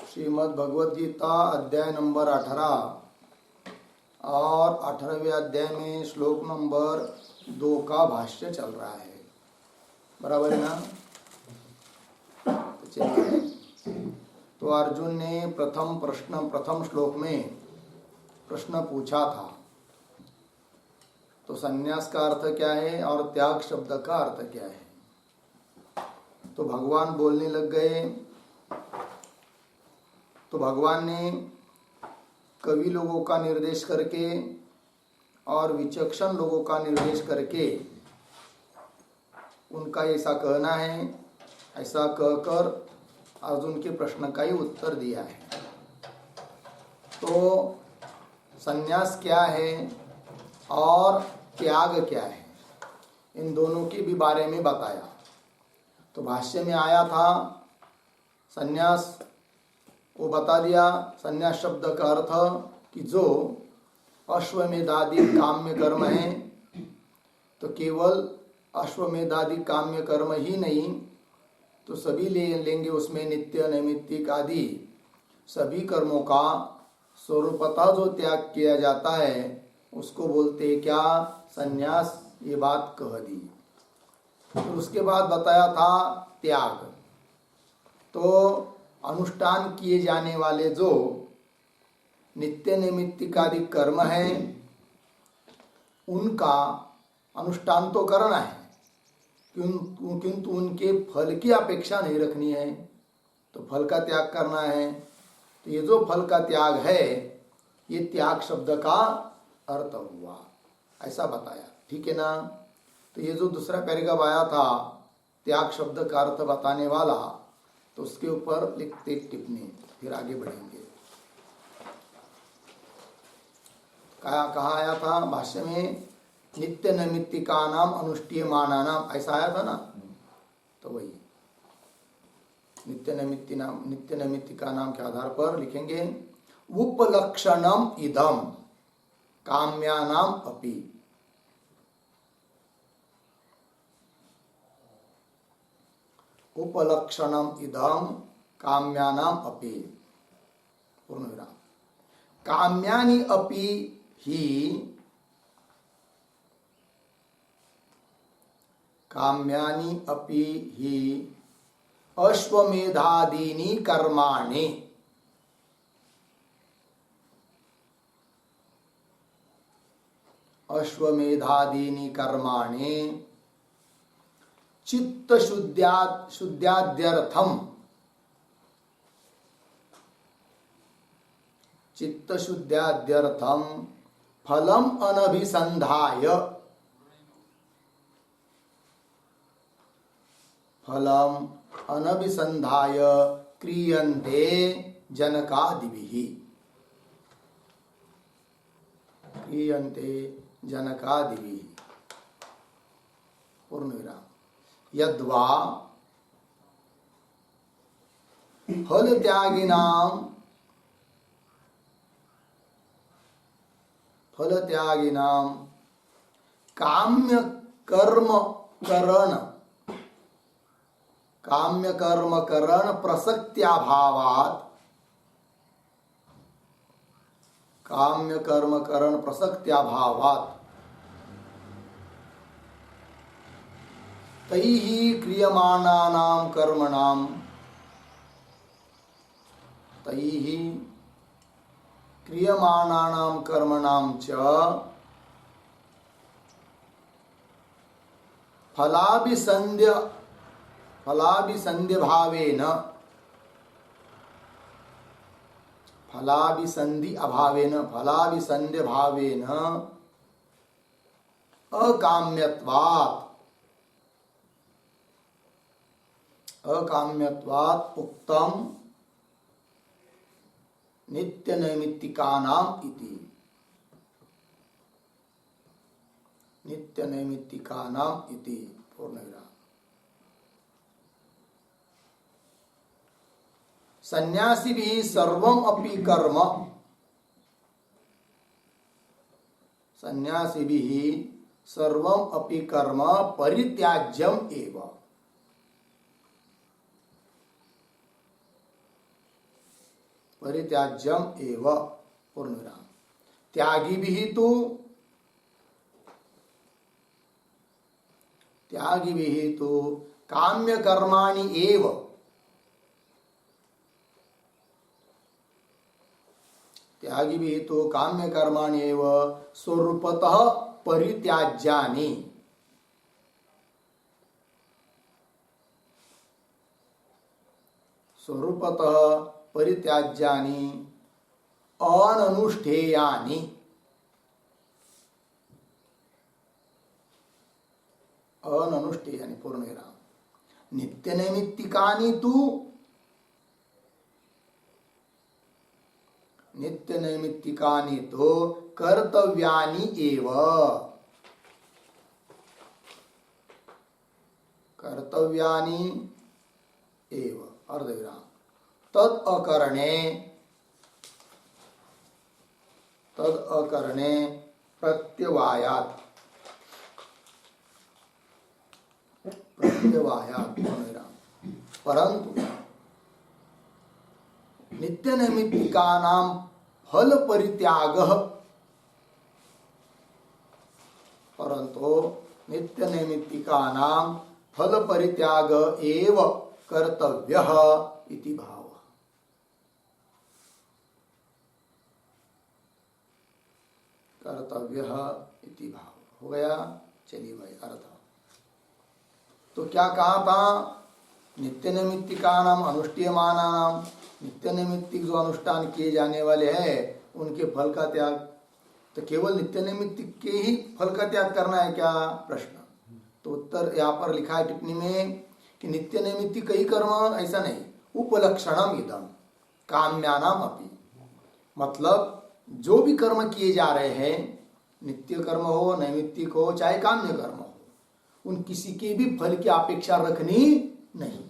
श्रीमद् भगवद गीता अध्याय नंबर 18 और 18वें अध्याय में श्लोक नंबर 2 का भाष्य चल रहा है। बराबर है ना? तो चलिए, तो अर्जुन ने प्रथम श्लोक में प्रश्न पूछा था, तो संन्यास का अर्थ क्या है और त्याग शब्द का अर्थ क्या है। तो भगवान बोलने लग गए। तो भगवान ने कवि लोगों का निर्देश करके और विचक्षण लोगों का निर्देश करके उनका ऐसा कहना है, ऐसा कहकर अर्जुन के प्रश्न का ही उत्तर दिया है। तो संन्यास क्या है और त्याग क्या है, इन दोनों के भी बारे में बताया। तो भाष्य में आया था संन्यास, वो बता दिया संन्यास शब्द का अर्थ कि जो अश्वमेधादि काम्य कर्म है, तो केवल अश्वमेधादि काम्य कर्म ही नहीं, तो सभी लेंगे उसमें नित्य नैमित्तिक आदि सभी कर्मों का स्वरूपतः जो त्याग किया जाता है उसको बोलते हैं क्या? संन्यास। ये बात कह दी। तो उसके बाद बताया था त्याग। तो अनुष्ठान किए जाने वाले जो नित्य नैमित्तिक आदि कर्म है उनका अनुष्ठान तो करना है, किंतु उनके फल की अपेक्षा नहीं रखनी है, तो फल का त्याग करना है। तो ये जो फल का त्याग है ये त्याग शब्द का अर्थ हुआ, ऐसा बताया। ठीक है ना? तो ये जो दूसरा पैराग्राफ आया था त्याग शब्द का अर्थ बताने वाला, तो उसके ऊपर लिखते एक टिप्पणी, फिर आगे बढ़ेंगे। कहा आया था भाष्य में? नित्य नैमित्तिका नाम अनुष्ठीयमाना नाम, ऐसा आया था ना? तो वही नित्य नैमित्तिका नाम के आधार पर लिखेंगे उपलक्षणम इदम काम्यानाम अपि। उपलक्षणम इदम काम्यानाम अपि, पूर्ण विराम। काम्यानि अपि ही, काम्यानि अपि ही अश्वमेधादीनि कर्माणि, अश्वमेधादीनि कर्माणि चित्त शुद्ध्याद्यर्थम, चित्त शुद्ध्याद्यर्थम फलम अनभिसंधाय, फलम अनभिसंधाय क्रियन्ते जनकादिभिः, क्रियन्ते जनकादिभिः, पूर्ण विराम। यद्वा फल त्यागिनाम काम्य कर्म करण प्रसक्त्याभावात्, काम्य कर्म करण प्रसक्त्याभावात् तैः क्रियमाणानां कर्मणां, तैः क्रियमाणानां कर्मणां च फलाभिसंध्य भावेन, फलाभिसंध्य भावेन अकाम्यत्वात् उक्तम नित्य नैमित्तिकानाम इति, नित्य नैमित्तिकानाम इति, पूर्ण विराम। सन्यासिभिः सर्वम् अपि कर्म, सन्यासिभिः सर्वम् अपि कर्म परित्याज्यम एव, परित्याज्यम एव पूर्णविराम। त्यागिभिः तु काम्य कर्माणि एव, त्यागिभिः तु काम्य कर्माणि एव स्वरूपतः परित्याज्यानि, स्वरूपतः परित्याज्यानि अननुष्ठेयानि, अननुष्ठेयानि पूर्णविराम। नित्यनैमित्तिकानि तु, नित्यनैमित्तिकानि तु कर्तव्यानि एव, कर्तव्यानि एव अर्धविराम। तद अकरणे प्रत्यवायात्, प्रत्यवायात् पूर्णविराम। परंतु नित्य नैमित्तिकानां फल परित्यागः, परंतु नित्य नैमित्तिकानां फल परित्याग एव कर्तव्यः इति भावः। कर्तव्यः इति भाव हो गया। चलिए भाई अर्थ। तो क्या कहा था? नित्य नैमित्तिकानाम अनुष्ठीयमानानाम, नित्य नैमित्तिक जो अनुष्ठान किए जाने वाले हैं उनके फल का त्याग। तो केवल नित्य नैमित्तिक के ही फल का त्याग करना है क्या? प्रश्न। तो उत्तर यहाँ पर लिखा है टिप्पणी में कि नित्य नैमित्तिक कई कर्म, ऐसा नहीं, उपलक्षणम इदम काम्यानाम अपि, मतलब जो भी कर्म किए जा रहे हैं, नित्य कर्म हो, नैमित्तिक हो, चाहे काम्य कर्म हो, उन किसी के भी फल की अपेक्षा रखनी नहीं,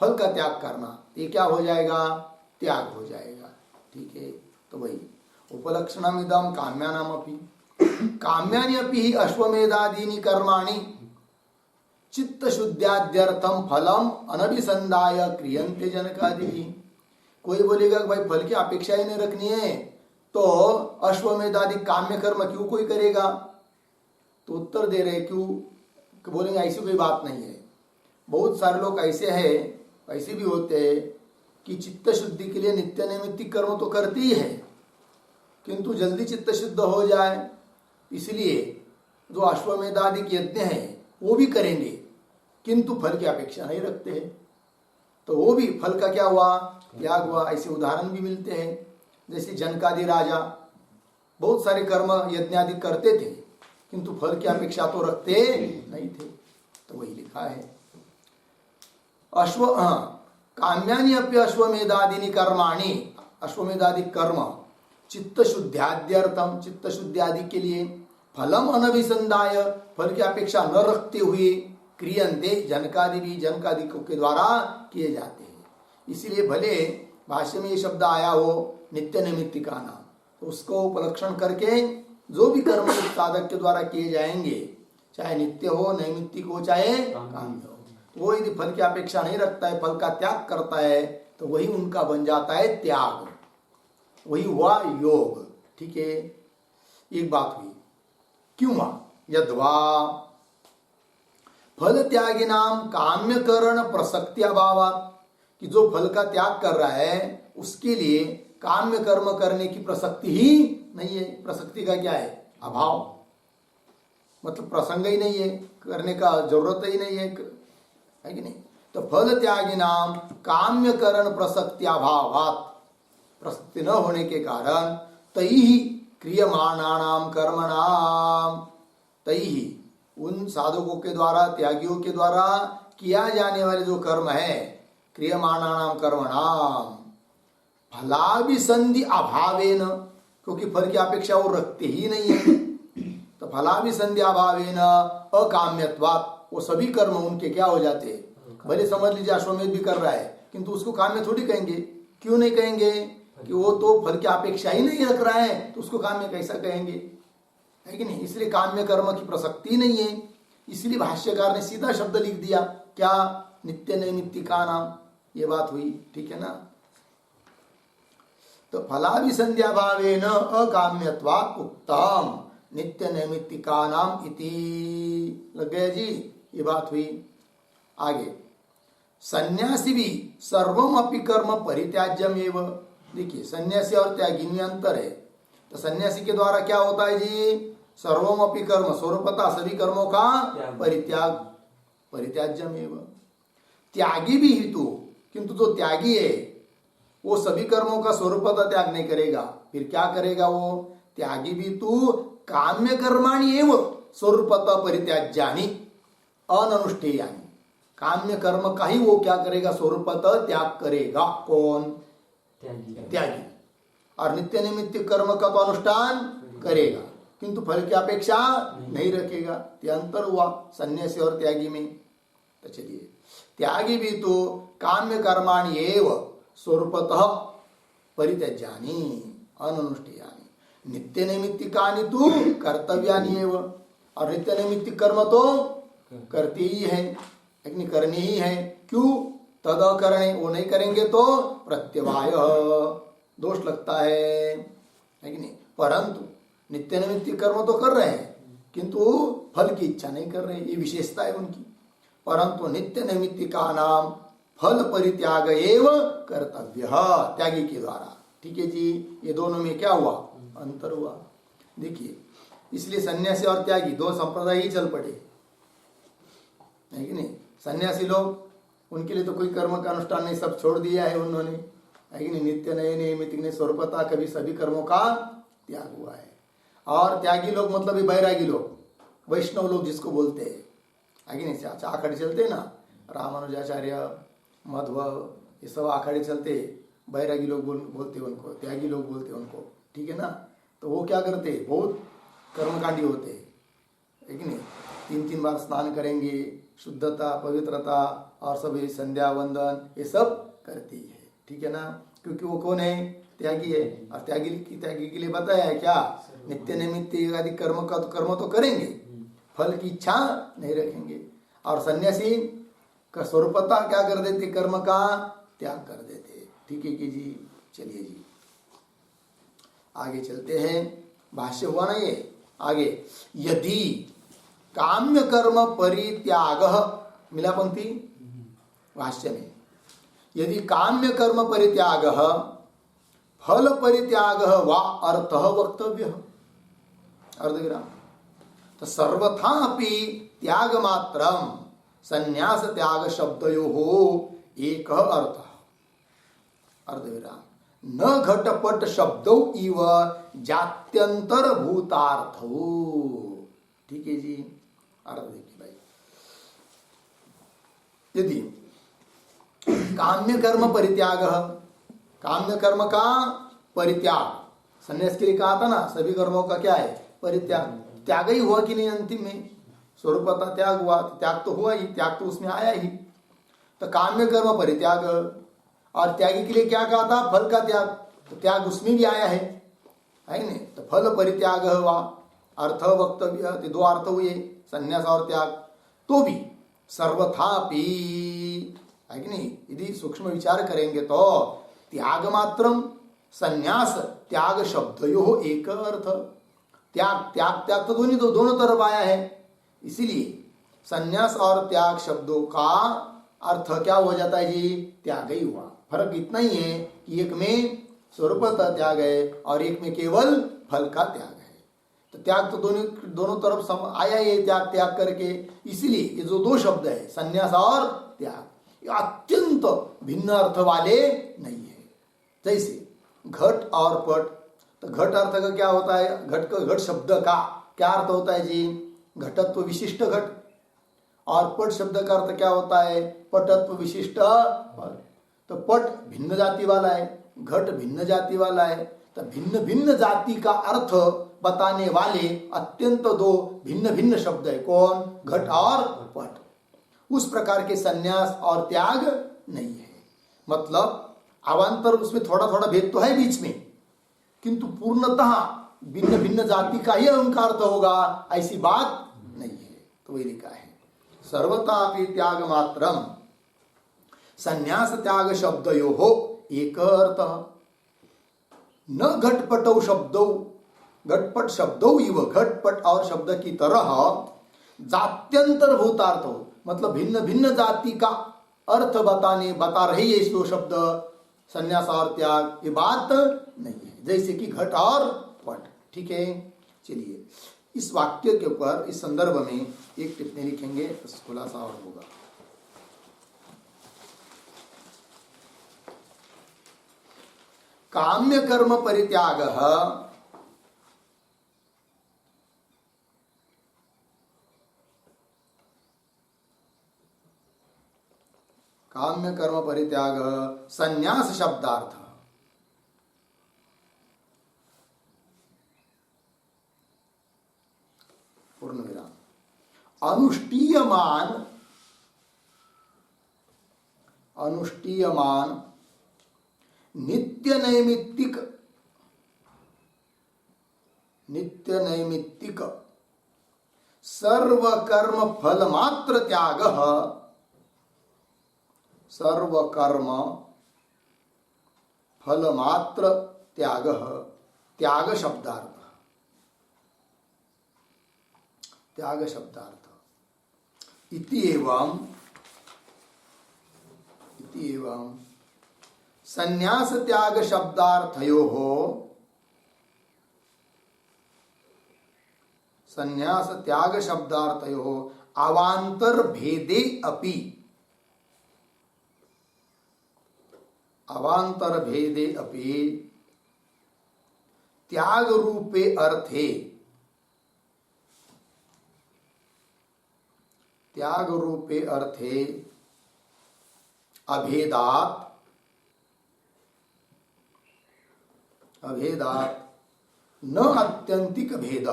फल का त्याग करना, ये क्या हो जाएगा? त्याग हो जाएगा। ठीक है। तो वही उपलक्षणम इदम काम्यानाम अपि, काम्यानि अपि अश्वमेधादीनि कर्माणि चित्त शुद्ध्याद्यर्थम फलम अनभिसंधाय क्रियन्ते जनकादिभिः। कोई बोलेगा कि भाई फल की अपेक्षा ही नहीं रखनी है तो अश्वमेधादि काम्य कर्म क्यों कोई करेगा? तो उत्तर दे रहे क्यों, बोलेंगे ऐसी कोई बात नहीं है। बहुत सारे लोग ऐसे हैं, ऐसे भी होते हैं कि चित्त शुद्धि के लिए नित्य नैमित्तिक कर्म तो करते ही है, किंतु जल्दी चित्त शुद्ध हो जाए इसलिए जो अश्वमेधादि यज्ञ है वो भी करेंगे, किंतु फल की अपेक्षा नहीं रखते हैं, तो वो भी फल का क्या हुआ? त्याग हुआ। ऐसे उदाहरण भी मिलते हैं, जैसे जनकादि राजा बहुत सारे कर्म यज्ञादि करते थे किंतु फल की अपेक्षा तो रखते नहीं थे। तो वही लिखा है काम्यानि अपि अश्वमेधादीनि कर्माणि, अश्वमेधादि कर्म चित्त शुद्ध्याद्यर्थम, चित्त शुद्धि आदि के लिए, फलम अनभिसंधाय, फल की अपेक्षा न रखते हुए, क्रियन्ते जनकादि भी, जनकादि के द्वारा किए जाते हैं। इसीलिए भले भाष्य में ये शब्द आया हो नित्य नैमित्तिका नाम, तो उसको उपलक्षण करके जो भी कर्म साधक के द्वारा किए जाएंगे, चाहे नित्य हो, नैमित्तिक हो, चाहे काम्य हो, तो वो यदि फल की अपेक्षा नहीं रखता है, फल का त्याग करता है, तो वही उनका बन जाता है त्याग, वही हुआ योग। ठीक है। एक बात हुई, क्यों यद्वा फल त्यागी नाम काम्य करण प्रसक्ति अभाव, कि जो फल का त्याग कर रहा है उसके लिए काम्य कर्म करने की प्रसक्ति ही नहीं है। प्रसक्ति का क्या है? अभाव, मतलब प्रसंग ही नहीं है, करने का जरूरत ही नहीं है कि नहीं? तो फल त्यागी नाम काम्य करण प्रसक्ति अभावात, प्रसक्ति न होने के कारण तैहि क्रियमाणानाम कर्मणाम, तैहि उन साधकों के द्वारा, त्यागियों के द्वारा किया जाने वाले जो कर्म है, क्रियमाणानाम कर्मणाम फलाभिसंधि अभावेन, क्योंकि फल की अपेक्षा वो रखते ही नहीं है, तो फलाभिसंधि अभावेन अकाम्यत्वात्, वो सभी कर्म उनके क्या हो जाते हैं? भले समझ लीजिए अश्वमेध भी कर रहा है किंतु उसको काम्य थोड़ी कहेंगे। क्यों नहीं कहेंगे? कि वो तो फल की अपेक्षा ही नहीं रख रहा है, तो उसको काम्य कैसा कहेंगे? है कि नहीं? इसलिए काम्य कर्म की प्रसक्ति नहीं है। इसलिए भाष्यकार ने सीधा शब्द लिख दिया, क्या? नित्य नैमित्तिका नाम। ये बात हुई। ठीक है ना? तो फलाभिसंध्या भावेन अकाम्यत्वात् उक्तम नित्य नैमित्तिकानाम इति। लग गया जी, ये बात हुई। आगे सन्यासी भी सर्वम अपि कर्म परित्याज्यम एव। देखिए सन्यासी और त्यागी में अंतर है। तो सन्यासी के द्वारा क्या होता है जी, सर्वम अपि कर्म, स्वरूपतः सभी कर्मों का परित्याग, परित्याज्यम एव। त्यागी भी हेतु, किंतु जो त्यागी है वो सभी कर्मों का स्वरूपतः त्याग नहीं करेगा। फिर क्या करेगा वो त्यागी भी तू काम्य कर्माणि एव स्वरूपतः परित्याज्यानि अननुष्ठेयानि। काम्य कर्म का ही वो क्या करेगा, स्वरूपतः त्याग करेगा। कौन? त्यागी। और नित्य निमित्त कर्म का तो अनुष्ठान करेगा, किंतु फल की अपेक्षा नहीं रखेगा। ये अंतर हुआ सन्यासी और त्यागी में। तो चलिए, त्यागी भी तो काम्य कर्माणि एव स्वरूपतः परित्यज्यानि अननुष्ठेयानि नित्य नैमित्तिकानि तु कर्तव्यानि एव। और नित्य नैमित्तिक कर्म तो करते ही है, लेकिन करनी ही है। क्यों? तद अकरणे, वो नहीं करेंगे तो प्रत्यवाय दोष लगता है कि नहीं। परंतु नित्य नैमित्तिक कर्म तो कर रहे हैं, किंतु फल की इच्छा नहीं कर रहे, ये विशेषता है उनकी। परंतु नित्य नैमित्तिका नाम फल परित्याग एव कर्तव्य त्यागी के द्वारा। ठीक है जी, ये दोनों में क्या हुआ, अंतर हुआ। देखिए, इसलिए सन्यासी और त्यागी दो संप्रदाय ही चल पड़े, है कि नहीं। सन्यासी लोग, उनके लिए तो कोई कर्म का अनुष्ठान नहीं, सब छोड़ दिया है उन्होंने, है कि नहीं। नित्य नए नैमित्तिक ने स्वरूपतः कभी सभी कर्मों का त्याग हुआ है। और त्यागी लोग मतलब ये बैरागी लोग, वैष्णव लोग जिसको बोलते हैं, है कि नहीं। आखड़े चलते हैं ना, रामानुजाचार्य, मध्व, ये सब आखड़े चलते, बैरागी लोग बोलते उनको, त्यागी लोग बोलते उनको, ठीक है ना। तो वो क्या करते, बहुत कर्मकांडी होते, है कि नहीं। 3-3 बार स्नान करेंगे, शुद्धता, पवित्रता और सब ये संध्या वंदन ये सब करती है, ठीक है ना। क्योंकि वो कौन है, त्यागी है। और त्यागी के लिए बताया है क्या, नित्य नैमित्तिक आदि कर्म तो करेंगे, फल की इच्छा नहीं रखेंगे। और सन्यासी का स्वरूपता क्या कर देते, कर्म का त्याग कर देते। ठीक है कि जी। चलिए जी, आगे चलते हैं। भाष्य हुआ ना ये। आगे, यदि काम्य कर्म परित्याग, मिला पंक्ति भाष्य में, यदि काम्य कर्म परित्याग फल परित्याग वा अर्थ वक्तव्य, अर्धविराम। तो सर्वथा अपि त्याग मात्रम संन्यास त्याग शब्दयोः एक अर्थ, अर्धविराम। न घटपट शब्दौ इव जात्यंतर भूतार्थौ। ठीक है जी, अर्थ देखिए भाई। यदि काम्य कर्म परित्याग, काम्य कर्म का परित्याग, संन्यास के लिए कहा था ना, सभी कर्मों का क्या है, परित्याग। त्याग ही हुआ कि नहीं, अंतिम में स्वरूपतः त्याग हुआ, त्याग तो हुआ ही, त्याग तो उसमें आया ही। तो काम्य कर्म परित्याग, और त्यागी के लिए क्या कहा था, फल का त्याग, तो त्याग उसमें भी आया है नहीं। तो फल परित्याग हुआ, अर्थ वक्तव्य, दो अर्थ हुए, संन्यास और त्याग। तो भी सर्वथापि, है कि नहीं। यदि सूक्ष्म विचार करेंगे तो त्याग मात्रम संन्यास त्याग शब्दयोः एक अर्थ। त्याग त्याग त्याग तो दोनों तरफ आया है, इसीलिए संन्यास और त्याग शब्दों का अर्थ क्या हो जाता है जी, त्याग ही हुआ। फर्क इतना ही है कि एक में स्वरूपतः त्याग है और एक में केवल फल का त्याग है। तो त्याग तो दोनों तरफ आया है, त्याग त्याग करके। इसीलिए ये जो दो शब्द है, संन्यास और त्याग, ये अत्यंत भिन्न अर्थ वाले नहीं है। जैसे घट और पट, तो घट अर्थ का क्या होता है, घट शब्द का क्या अर्थ होता है जी, घटत्व विशिष्ट घट। और पट शब्द का अर्थ क्या होता है, पटत्व विशिष्ट पट। तो पट भिन्न जाति वाला है, घट भिन्न जाति वाला है। तो भिन्न भिन्न जाति का अर्थ बताने वाले अत्यंत दो भिन्न भिन्न शब्द है, कौन, घट और पट। उस प्रकार के संन्यास और त्याग नहीं है। मतलब अवान्तर उसमें थोड़ा थोड़ा भेद तो है बीच में, किंतु पूर्णतः भिन्न भिन्न जाति का ही उनका अर्थ होगा, ऐसी बात नहीं है। तो वही लिखा है, सर्वतापि त्याग मात्रम संन्यास त्याग शब्दयोः एक अर्थ। न घटपटौ शब्दौ, घटपट शब्दौ इव, घटपट और शब्द की तरह जात्यंतर भूतार्थ हो, मतलब भिन्न भिन्न जाति का अर्थ बता रही है इस दो शब्द संन्यास और त्याग, ये बात नहीं है, जैसे कि घट और पट। ठीक है, चलिए इस वाक्य के ऊपर इस संदर्भ में एक टिप्पणी लिखेंगे, बस खुलासा और होगा। काम्य कर्म परित्याग, काम्य कर्म परित्याग संन्यास शब्दार्थ, पूर्ण विराम, अनुष्ठीयमान नित्य नैमित्तिक सर्व कर्म फल मात्र त्याग, सर्व कर्म फल मात्र त्याग, त्याग शब्दार्थ, त्याग शब्दार्थ। इति एवं संन्यास त्याग शब्दार्थयोः, संन्यास त्याग शब्दार्थयोः अवान्तर भेदे अपि, अवान्तर भेदे अपि त्याग रूपे अर्थे, त्याग रूपे अर्थे अभेदात, अभेदात न आत्यंतिक भेद,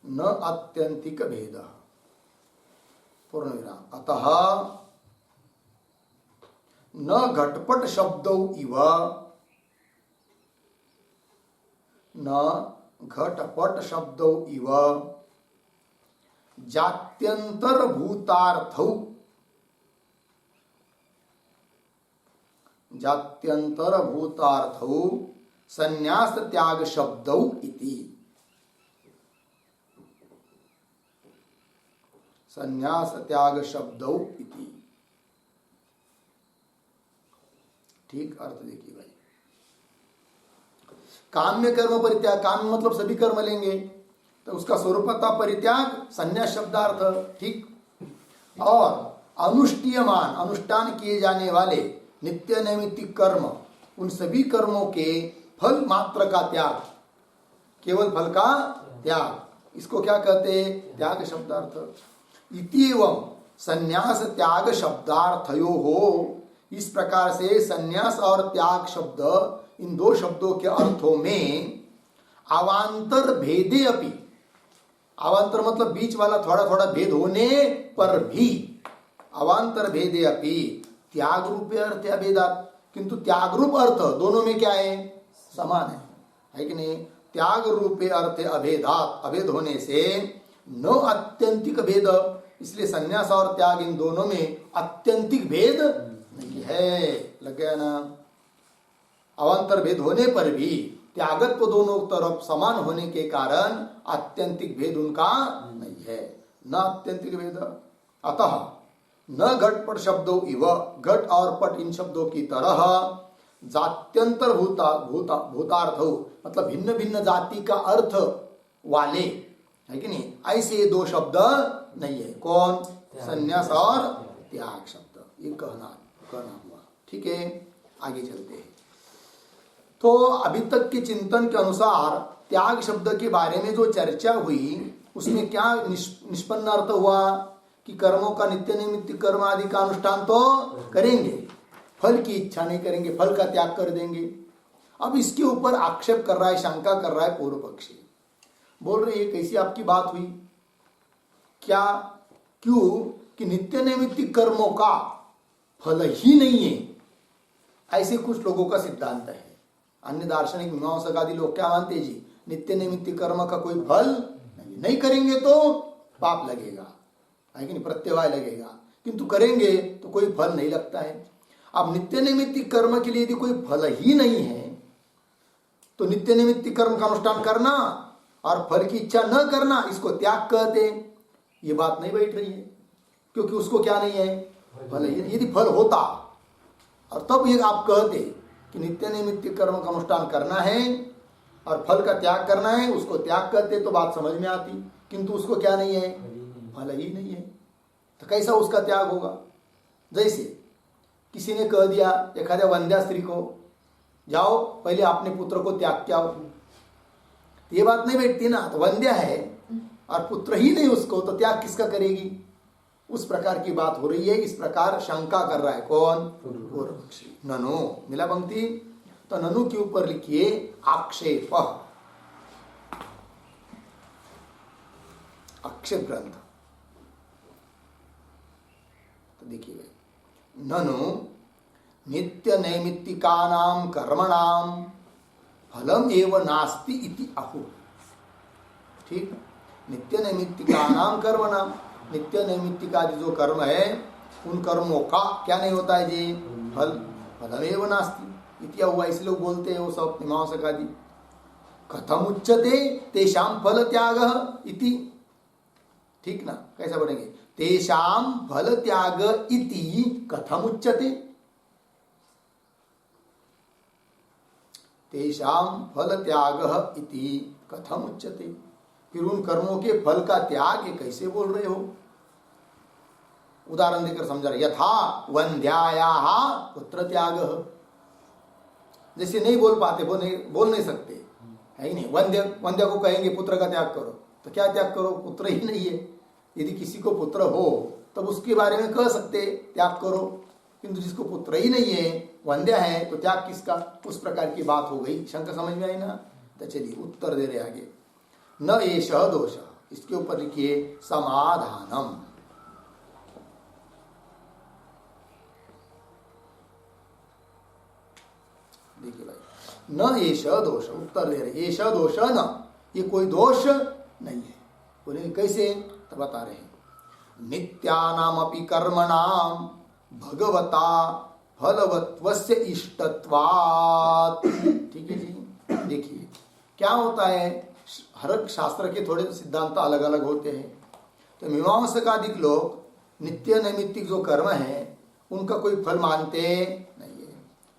न आत्यंतिक भेद, पूर्ण विराम। अतः न घटपट शब्दौ इव, न घटपट शब्दौ इव जात्यंतर भूतार्थौ, जात्यंतर भूतार्थौ संन्यास त्याग शब्दौ इति, संन्यास त्याग शब्दौ इति। ठीक अर्थ देखिए भाई, काम्य कर्म परित्याग, काम्य मतलब सभी कर्म लेंगे तो उसका स्वरूपता परित्याग, संन्यास शब्दार्थ। ठीक, और अनुष्ठीयमान, अनुष्ठान किए जाने वाले नित्य नैमित्तिक कर्म, उन सभी कर्मों के फल मात्र का त्याग, केवल फल का त्याग, इसको क्या कहते हैं? त्याग शब्दार्थ। इत्येवं संन्यास त्याग शब्दार्थयो हो, इस प्रकार से संन्यास और त्याग शब्द, इन दो शब्दों के अर्थों में अवान्तर भेदे अपि, अवान्तर मतलब बीच वाला थोड़ा थोड़ा भेद होने पर भी, अवान्तर भेदे अपि त्याग रूपे अर्थ अभेदात, किंतु त्याग रूप अर्थ दोनों में क्या है? समान है कि नहीं? त्याग रूपे अर्थ अभेदात, अभेद होने से न आत्यंतिक भेद, इसलिए संन्यास और त्याग इन दोनों में आत्यंतिक भेद नहीं है। लग गया ना? अवान्तर भेद होने पर भी त्यागत्व दोनों तरफ समान होने के कारण आत्यंतिक भेद उनका नहीं है, न आत्यंतिक भेद। अतः न घटपट शब्दों इव, घट और पट इन शब्दों की तरह जात्यंतर भूतार्थ हो, मतलब भिन्न भिन्न जाति का अर्थ वाले, है कि नहीं, ऐसे दो शब्द नहीं है। कौन? संन्यास और त्याग शब्द, ये कहना हुआ। ठीक है, आगे चलते हैं। तो अभी तक के चिंतन के अनुसार त्याग शब्द के बारे में जो चर्चा हुई, उसमें क्या निष्पन्न अर्थ हुआ कि कर्मों का नित्य नैमित्तिक कर्म आदि का अनुष्ठान तो करेंगे, फल की इच्छा नहीं करेंगे, फल का त्याग कर देंगे। अब इसके ऊपर आक्षेप कर रहा है, शंका कर रहा है पूर्व पक्षी, बोल रहे ये कैसी आपकी बात हुई? क्या, क्यों कि नित्य नैमित्तिक कर्मों का फल ही नहीं है, ऐसे कुछ लोगों का सिद्धांत है। अन्य दार्शनिक मीमांसक आदि लोग क्या मानते हैं जी? नित्य नैमित्तिक कर्म का कोई फल नहीं करेंगे तो पाप लगेगा, है कि नहीं, प्रत्यवाय लगेगा, किंतु करेंगे तो कोई फल नहीं लगता है। अब नित्य नैमित्तिक कर्म के लिए यदि कोई फल ही नहीं है तो नित्य नैमित्तिक कर्म का अनुष्ठान करना और फल की इच्छा न करना इसको त्याग कहते हैं। ये बात नहीं बैठ रही है, क्योंकि उसको क्या नहीं है, फल। यदि फल होता और तब ये आप कहते कि नित्य नैमित्तिक कर्म का अनुष्ठान करना है और फल का त्याग करना है, उसको त्याग कहते तो बात समझ में आती, किंतु उसको क्या नहीं है, फल ही नहीं है, तो कैसा उसका त्याग होगा। जैसे किसी ने कह दिया एखाद्या वंध्या स्त्री को, जाओ पहले अपने पुत्र को त्याग के आओ, ये बात नहीं बैठती ना। तो वंध्या है और पुत्र ही नहीं उसको, तो त्याग किसका करेगी, उस प्रकार की बात हो रही है। इस प्रकार शंका कर रहा है कौन, पूर्व पक्षी। ननु मिला पंक्ति, तो ननु के ऊपर लिखिए आक्षेप, आक्षेप ग्रंथ। तो देखिए, ननु नित्य नैमित्तिकानां कर्मणां फलम एव नास्ति इति आहु। ठीक, नित्य नैमित्तिकानां कर्मणां, नित्य नैमित्तिक आदि जो कर्म है उन कर्मों का क्या नहीं होता है जी, फल। फलमेव नास्ति इति हुआ, इसलिए लोग बोलते हैं वो सब मीमांसक आदि, कथम उच्यते तेषां फल त्याग इति। ठीक ना, कैसा पढ़ेंगे, तेषां फल त्याग इति कथम उच्यते, तेषां फल त्याग इति कथम उच्यते, फिर उन कर्मों के फल का त्याग ये कैसे बोल रहे हो। उदाहरण देकर समझा रहे, यथा वंध्यायाः पुत्र त्याग, जैसे नहीं बोल पाते, बोल नहीं सकते है ही नहीं, वंध्या को कहेंगे पुत्र का त्याग करो, तो क्या त्याग करो, पुत्र ही नहीं है। यदि किसी को पुत्र हो तब उसके बारे में कह सकते त्याग करो, किंतु जिसको पुत्र ही नहीं है, वंध्या है, तो त्याग किसका, उस प्रकार की बात हो गई। शंका समझ में आई ना। तो चलिए उत्तर दे रहे आगे, न एषः दोष, इसके ऊपर लिखिए समाधानम। देखिए भाई, न एषः दोष, उत्तर दे रहे, एषः दोष न, ये कोई दोष नहीं है। बोले कैसे, तो बता रहे हैं, नित्यानामपि कर्मणाम भगवता फलवत्वस्य इष्टत्वात्। ठीक है जी, देखिए क्या होता है, हर शास्त्र के थोड़े सिद्धांत अलग अलग होते हैं। तो मीमांसकादिक लोग नित्य नैमित्तिक जो कर्म है उनका कोई फल मानते नहीं है,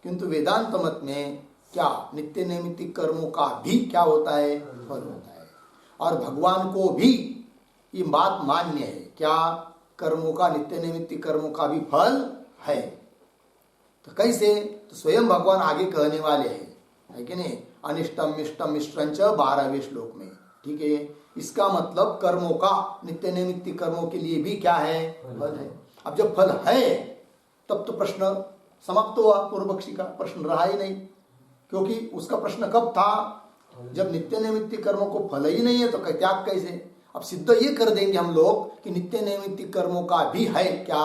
किंतु वेदांत मत में क्या नित्य नैमित्तिक कर्मों का भी क्या होता है, फल होता है। और भगवान को भी ये बात मान्य है, क्या, कर्मों का, नित्य नैमित्तिक कर्मों का भी फल है। तो कैसे, तो स्वयं भगवान आगे कहने वाले हैं, है कि नहीं, अनिष्टम इष्टम मिश्रंच 12वें श्लोक में। ठीक है, इसका मतलब कर्मों का, नित्य नैमित्तिक कर्मों के लिए भी क्या है, फल है। अब जब फल है तब तो प्रश्न समाप्त हुआ, पूर्व पक्षी का प्रश्न रहा ही नहीं, क्योंकि उसका प्रश्न कब था, जब नित्य नैमित्तिक कर्मों को फल ही नहीं है तो त्याग कैसे। अब सिद्ध ये कर देंगे हम लोग कि नित्य नैमित्तिक कर्मों का भी है क्या,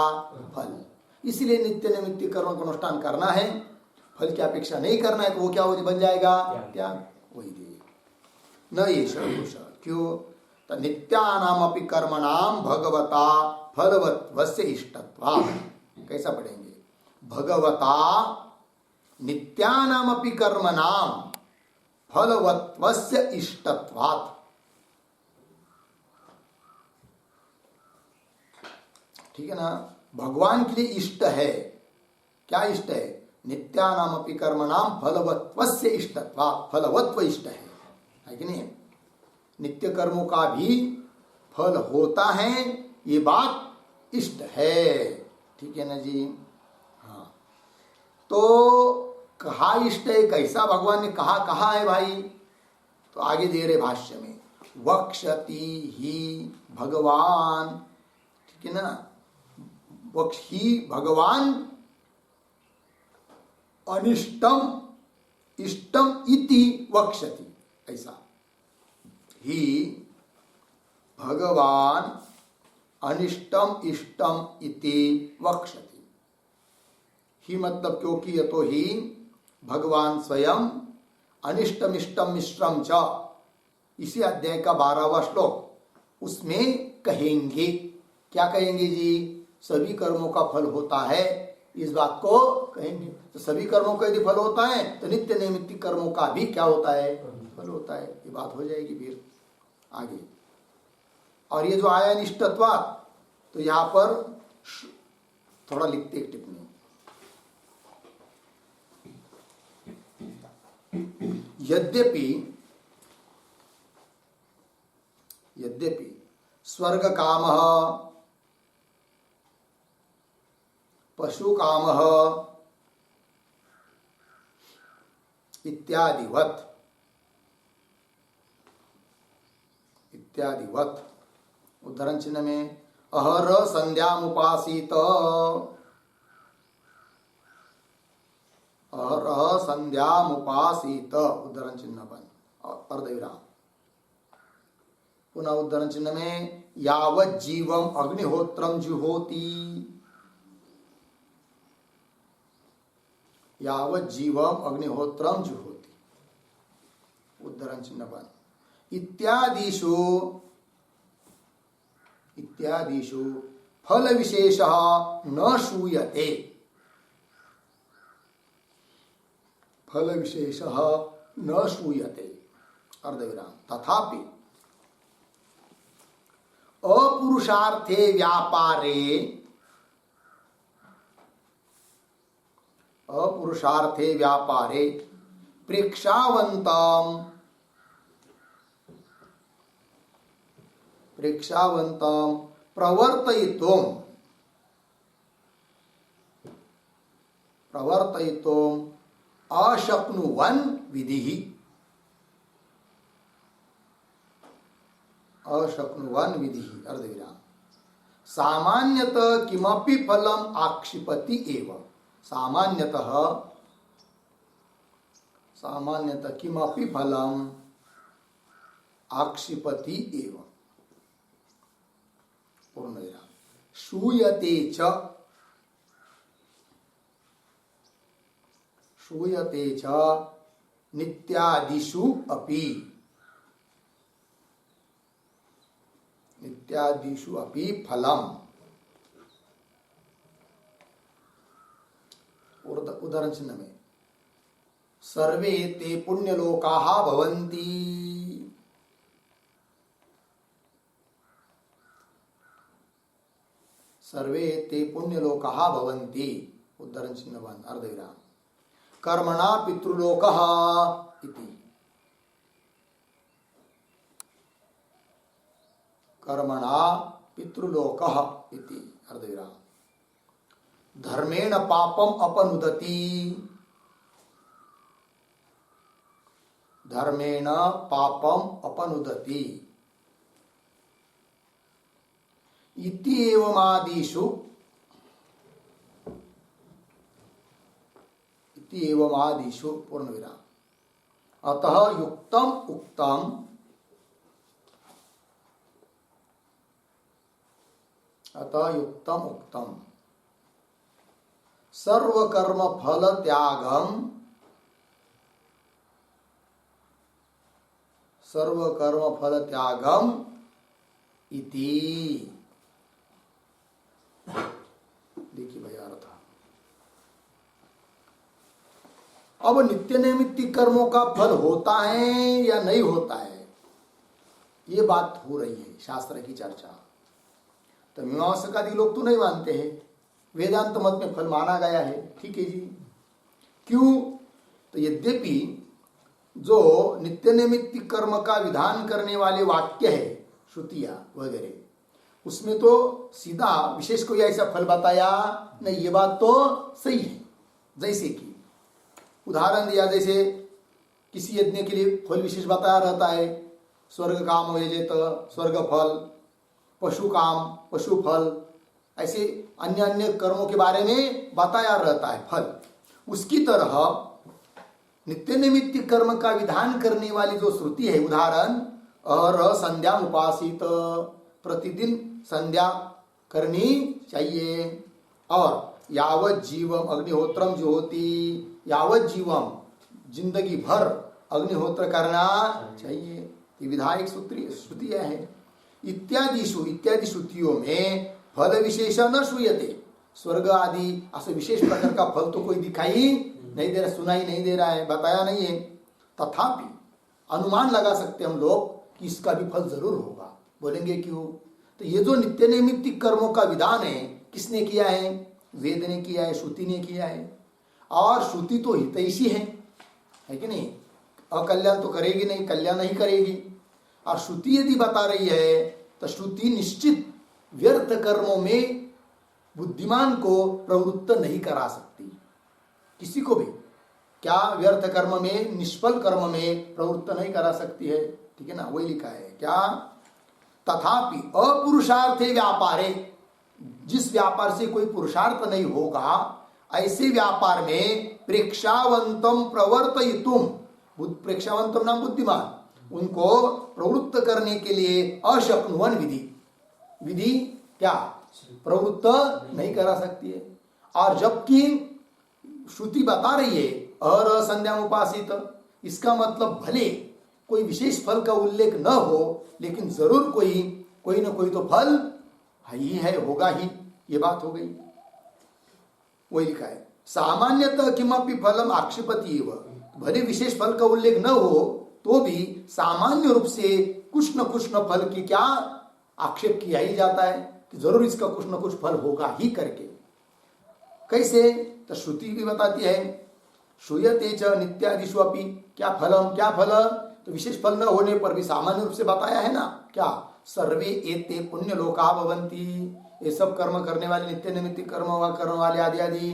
फल, इसलिए नित्य नैमित्तिक कर्मों का अनुष्ठान करना है, फल की अपेक्षा नहीं करना है, तो वो क्या हो बन जाएगा, त्याग। वही दे न एषः दोष, क्यों, तो नित्यानामपि कर्मणाम भगवता फलवत्वस्य इष्टत्वात्। कैसा पढ़ेंगे, भगवता नित्यानामपि कर्मणाम फलवत्वस्य इष्टत्वात्। ठीक है ना, भगवान के लिए इष्ट है, क्या इष्ट है, नित्यानामपि कर्मणाम फलवत्वस्य इष्टत्वात्, फलवत्व इष्ट है कि नहीं, नित्य कर्मों का भी फल होता है, ये बात इष्ट है। ठीक है ना जी, हाँ। तो कहा इष्ट है, कैसा भगवान ने कहा है भाई, तो आगे दे रहे भाष्य में, वक्षति ही भगवान, ठीक है ना, वक्ष ही भगवान अनिष्टम इष्टम इति वक्षति, ऐसा ही भगवान अनिष्टम इष्टम इति वक्षति। ही मतलब क्योंकि यतो ही भगवान स्वयं अनिष्टम इष्टम मिश्रम च, इसी अध्याय का 12वां श्लोक, उसमें कहेंगे, क्या कहेंगे जी, सभी कर्मों का फल होता है, इस बात को कहेंगे। तो सभी कर्मों का यदि फल होता है तो नित्य नैमित्तिक कर्मों का भी क्या होता है, फल होता है। ये बात हो जाएगी फिर आगे। और ये जो आया निष्ठत्वा, तो यहां पर थोड़ा लिखते एक टिप्पणी, यद्यपि स्वर्ग काम पशु काम इत्यादिवत उदाहरण चिन्ह में अहर संध्यामुपासीत, अहर संध्यामुपासीत, उदाहरण चिन्ह बन अर्धविराम। पुनः उदाहरण चिन्ह में यावत् जीवम अग्निहोत्रम जुहोति, यावत् जीवम अग्निहोत्रम जुहोति, उदाहरण चिन्ह बन। इत्यादिषु फल विशेषः न श्रूयते, फल विशेषः न श्रूयते, अर्धविराम। तथापि अपुरुषार्थे व्यापारे प्रेक्षावन्तं प्रवर्तयितुम् अशक्नुवन् विधिः, अर्धविराम। सामान्यतः किमपि फलम आक्षिपति एव, सामान्यतः किमपि फलम आक्षिपति एव, पूर्णविराम। श्रूयते च नित्यादिषु अपि फलम, उदाहरण चिन्ह में सर्वे ते पुण्यलोकाः भवन्ति, सर्वे ते पुण्यलोकाः भवन्ति, उदाहरण चिन्ह बन अर्धविराम। कर्मणा पितृलोकः इति, कर्मणा पितृलोकः इति, अर्धविराम। धर्मेण पापम अपनुदति, धर्मेण पापम अपनुदति, इति एवमादिषु पूर्णविराम। अतः युक्तम उक्तम सर्वकर्म फल त्यागम इति। देखिए भाई अर्थ, अब नित्य नैमित्तिक कर्मों का फल होता है या नहीं होता है, ये बात हो रही है, शास्त्र की चर्चा। तो मीमांसकादि लोग तो नहीं मानते हैं, वेदांत मत में फल माना गया है, ठीक है जी। क्यों? तो यद्यपि जो नित्य नैमित्तिक कर्म का विधान करने वाले वाक्य है, श्रुतियां वगैरह, उसमें तो सीधा विशेष कोई ऐसा फल बताया नहीं, ये बात तो सही है। जैसे कि उदाहरण दिया, जैसे किसी यज्ञ के लिए फल विशेष बताया रहता है, स्वर्ग काम यजेत स्वर्ग फल, पशु काम पशु फल, ऐसे अन्य अन्य कर्मों के बारे में बताया रहता है फल। उसकी तरह नित्य नैमित्तिक कर्म का विधान करने वाली जो श्रुति है, उदाहरण और संध्या उपासित, प्रतिदिन संध्या करनी चाहिए, और यावत जीवम अग्निहोत्रम जो होती, यावत जीवम जिंदगी भर अग्निहोत्र करना चाहिए, ये विधायक श्रुतियां है। इत्यादि श्रुतियों में फल विशेष न श्रूयते, स्वर्ग आदि ऐसे विशेष प्रकार का फल तो कोई दिखाई नहीं दे रहा, सुनाई नहीं दे रहा है, बताया नहीं है। तथापि अनुमान लगा सकते हम लोग कि इसका भी फल जरूर होगा। बोलेंगे क्यों? तो ये जो नित्य नैमित्तिक कर्मों का विधान है किसने किया है? वेद ने किया है, श्रुति ने किया है। और श्रुति तो हितैषी है कि नहीं? अकल्याण तो करेगी नहीं, कल्याण नहीं करेगी। और श्रुति यदि बता रही है तो श्रुति निश्चित व्यर्थ कर्मों में बुद्धिमान को प्रवृत्त नहीं करा सकती, किसी को भी। क्या व्यर्थ कर्म में, निष्फल कर्म में प्रवृत्त नहीं करा सकती है, ठीक है ना? वही लिखा है क्या? तथापि अपुरुषार्थे व्यापारे, जिस व्यापार से कोई पुरुषार्थ नहीं होगा ऐसे व्यापार में प्रेक्षावंतम प्रवर्तयितुम, प्रेक्षावंतम नाम बुद्धिमान, उनको प्रवृत्त करने के लिए अशक्नुवन विधि, विधि क्या प्रवृत्त नहीं करा सकती है। और जबकि श्रुति बता रही है अर संध्याम उपासित, इसका मतलब भले कोई विशेष फल का उल्लेख न हो लेकिन जरूर कोई न कोई तो फल ही है, होगा ही, ये बात हो गई। वही लिखा है सामान्यतः किमपि फलम आक्षेपति, भले विशेष फल का उल्लेख न हो तो भी सामान्य रूप से कुछ न फल की क्या आक्षेप किया ही जाता है कि जरूर इसका कुछ न कुछ फल होगा ही करके। कैसे? तो श्रुति भी बताती है श्रूयते च नित्यादिषु अपि, क्या फलम, क्या फल? तो विशेष फल न होने पर भी सामान्य रूप से बताया है ना, क्या? सर्वे एते पुण्य लोका भवन्ति, ये सब कर्म करने वाले, नित्य नैमित्तिक कर्म करने वाले आदि आदि,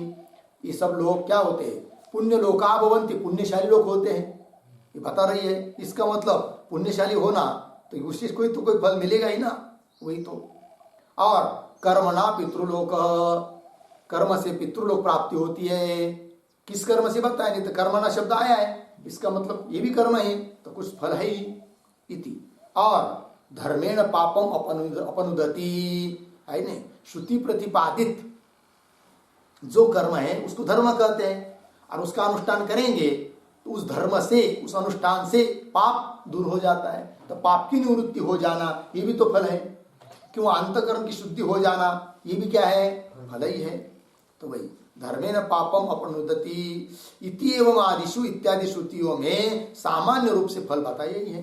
ये सब लोग क्या होते हैं? पुण्य लोका भवन्ति, पुण्यशाली लोग होते हैं, ये बता रही है। इसका मतलब पुण्यशाली होना तो विशेष कोई तो कोई फल मिलेगा ही ना, वही तो। और कर्मणा पितृलोक, कर्म से पितृलोक प्राप्ति होती है। किस कर्म से बताया? नहीं तो कर्मणा शब्द आया है, इसका मतलब ये भी कर्म है तो कुछ फल है ही इति। और धर्मेण पापम अपनुदति, है नहीं? श्रुति प्रतिपादित जो कर्म है उसको धर्म कहते हैं, और उसका अनुष्ठान करेंगे तो उस धर्म से, उस अनुष्ठान से पाप दूर हो जाता है। तो पाप की निवृत्ति हो जाना ये भी तो फल है। क्यों? अंतकर्म की शुद्धि हो जाना ये भी क्या है? फल ही है। तो वही धर्मेण पापम अपनुदति इति एवं आदिषु इत्यादि श्रुतियों में सामान्य रूप से फल बताया ही है।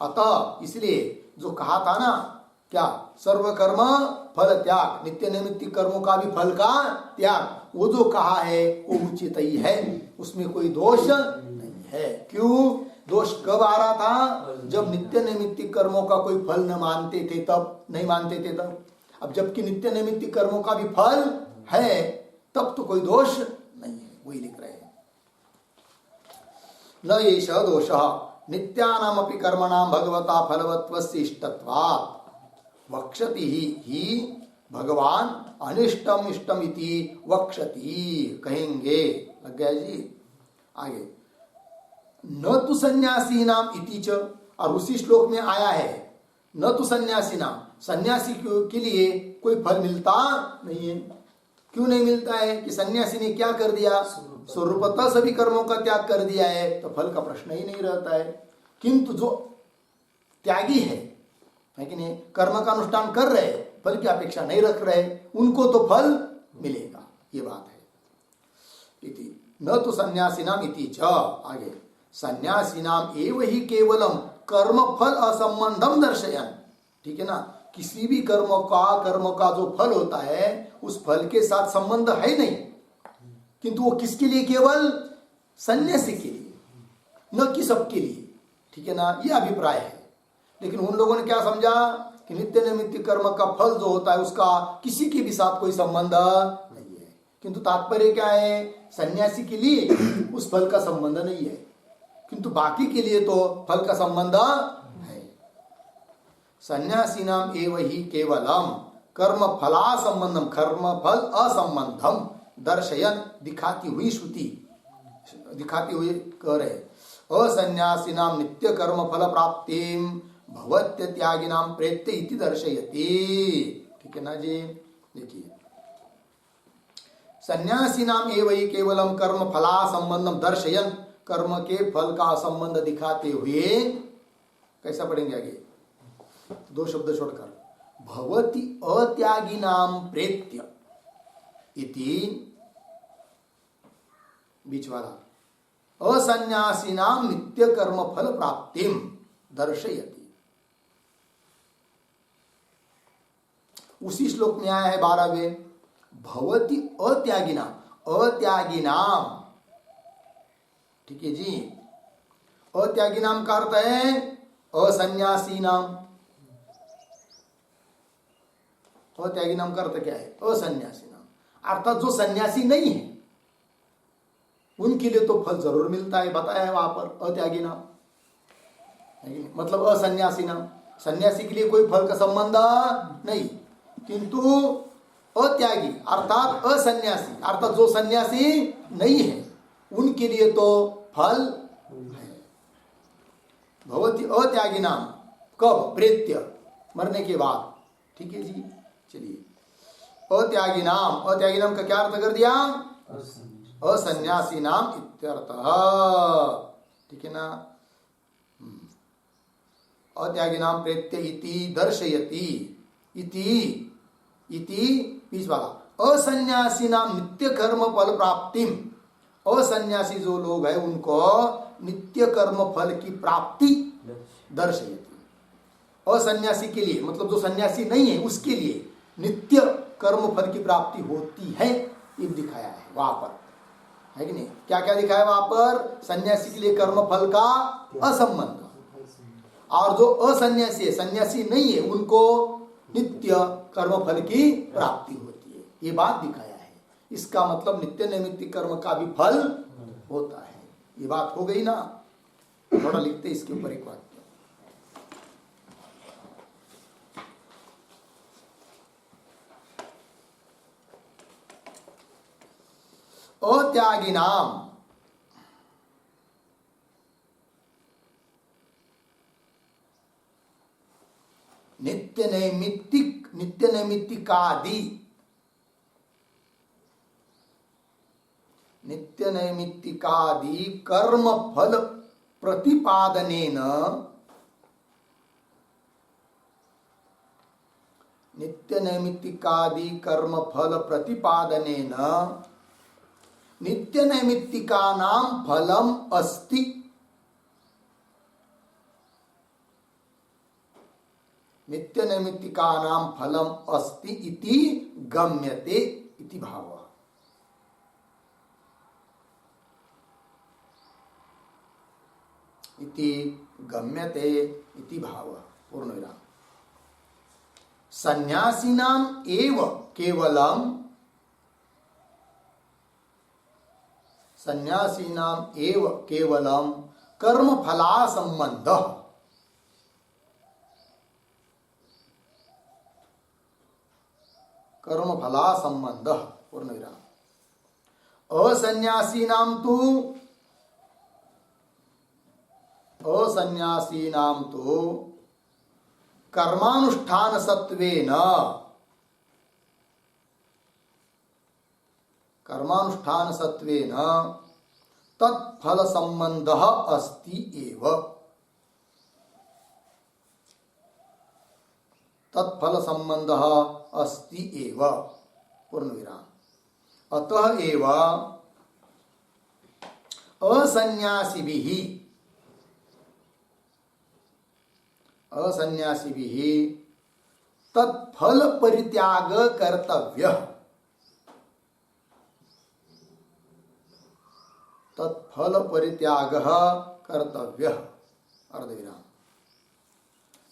अतः इसलिए जो कहा था ना, क्या? सर्वकर्म फल त्याग, नित्य नैमित्तिक कर्मों का भी फल का त्याग, वो जो कहा है वो उचित ही है, उसमें कोई दोष नहीं है। क्यों? दोष कब आ रहा था? जब नित्य नैमित्तिक कर्मों का कोई फल न मानते थे, तब नहीं मानते थे तब। अब जबकि नित्य नैमित्तिक कर्मों का भी फल है तब तो कोई दोष नहीं है, वही लिख रहे हैं। न एष दोषः नित्यानामपि कर्मणां भगवता फलवत्वस्य इष्टत्वात् वक्षति ही भगवान अनिष्टम इष्टम इति वक्षति, कहेंगे। लग गया जी? आगे न तो सन्यासी नाम इति च, और उसी श्लोक में आया है न तो सन्यासी नाम, सन्यासी के लिए कोई फल मिलता नहीं है। क्यों नहीं मिलता है? कि सन्यासी ने क्या कर दिया? स्वरूपतः सभी कर्मों का त्याग कर दिया है, तो फल का प्रश्न ही नहीं रहता है। किंतु जो त्यागी है कि नहीं, कर्म का अनुष्ठान कर रहे, फल की अपेक्षा नहीं रख रहे, उनको तो फल मिलेगा, ये बात है। इति न तो सन्यासी नाम इति च, आगे सन्यासी नाम एव ही केवलम कर्म फल असंबंधम दर्शयन, ठीक है ना? किसी भी कर्म का जो फल होता है उस फल के साथ संबंध है नहीं, किंतु वो किसके लिए? केवल सन्यासी के लिए, न कि सबके लिए, ठीक है ना? ये अभिप्राय है। लेकिन उन लोगों ने क्या समझा कि नित्य नैमित्तिक कर्म का फल जो होता है उसका किसी के भी साथ कोई संबंध नहीं है, किंतु तात्पर्य क्या है? सन्यासी के लिए उस फल का संबंध नहीं है, किंतु बाकी के लिए तो फल का संबंध है। सन्यासी नाम एव ही केवलम कर्म फला संबंधम, कर्म फल असंबंधम दर्शयन, दिखाती हुई श्रुति, दिखाती हुई कह रहे असन्यासी नाम नित्य कर्म फल प्राप्तिम भवत्य त्यागी नाम प्रेत्य इति दर्शयति, ठीक है ना जी? देखिए सन्यासी नाम एव ही केवलम कर्म फला संबंधम दर्शयन, कर्म के फल का संबंध दिखाते हुए, कैसा पढ़ेंगे आगे? दो शब्द छोड़कर, भवति अत्यागी नाम प्रेत्य, इति बीच वाला असन्यासीनाम नित्य कर्म फल प्राप्तिम दर्शयति। उसी श्लोक में आया है 12वें, भवति अत्यागिनाम। ठीक है जी, अत्यागिनाम का अर्थ है असन्यासीनाम। अत्यागिनाम का अर्थ क्या है? असन्यासीनाम, अर्थात जो सन्यासी नहीं है उनके लिए तो फल जरूर मिलता है, बताया है वहां पर अत्यागिनाम, मतलब असन्यासीनाम। सन्यासी के लिए कोई फल का संबंध नहीं, किंतु अत्यागी अर्थात असन्यासी अर्थात जो सन्यासी नहीं है उनके लिए तो फल है। भवति अत्यागिनाम, कब? प्रेत्य, मरने के बाद। ठीक है जी, चलिए अत्यागिनाम का क्या अर्थ कर दिया? असन्यासी नाम इत्यर्थः। ठीक है ना? अत्यागिनाम प्रेत्य इति दर्शयति। इति बीच वाला असन्यासी नाम नित्य कर्म फल प्राप्तिम। असन्यासी जो लोग है उनको नित्य कर्म फल की प्राप्ति दर्शयति। असन्यासी के लिए मतलब जो सन्यासी नहीं है उसके लिए नित्य कर्म फल की प्राप्ति होती है, ये दिखाया है वहां पर, है कि नहीं? क्या क्या दिखाया वहां पर? सन्यासी के लिए कर्म फल का असंबंध, और जो असन्यासी है, सन्यासी नहीं है, उनको नित्य कर्म फल की प्राप्ति होती है, ये बात दिखाया है। इसका मतलब नित्य नैमित्तिक कर्म का भी फल होता है, ये बात हो गई ना? थोड़ा लिखते इसके ऊपर एक वाक्य। अत्यागिनाम नित्य नैमित्तिकादि कर्म फल प्रतिपादनेन नित्य नैमित्तिकादि कर्म फल प्रतिपादनेन नित्य नैमित्तिकानां फलम अस्ति। नित्य नैमित्तिकानां फलम अस्ति इति गम्यते इति भावः। इति गम्यते इति भावः। पूर्ण विराम। सन्यासिनाम एव केवलम कर्म फला संबंधः। कर्म फला संबंधः। पूर्ण विराम। असन्यासीनां तु कर्मानुष्ठान सत्वेन तत्फल संबंधः अस्ति एव। तत्फल संबंधः अस्ति एव। पूर्ण विराम। अतः एव असन्यासिभिः तत्फल परित्याग कर्तव्यः। तत्फल परित्यागः कर्तव्यः। अर्धविराम।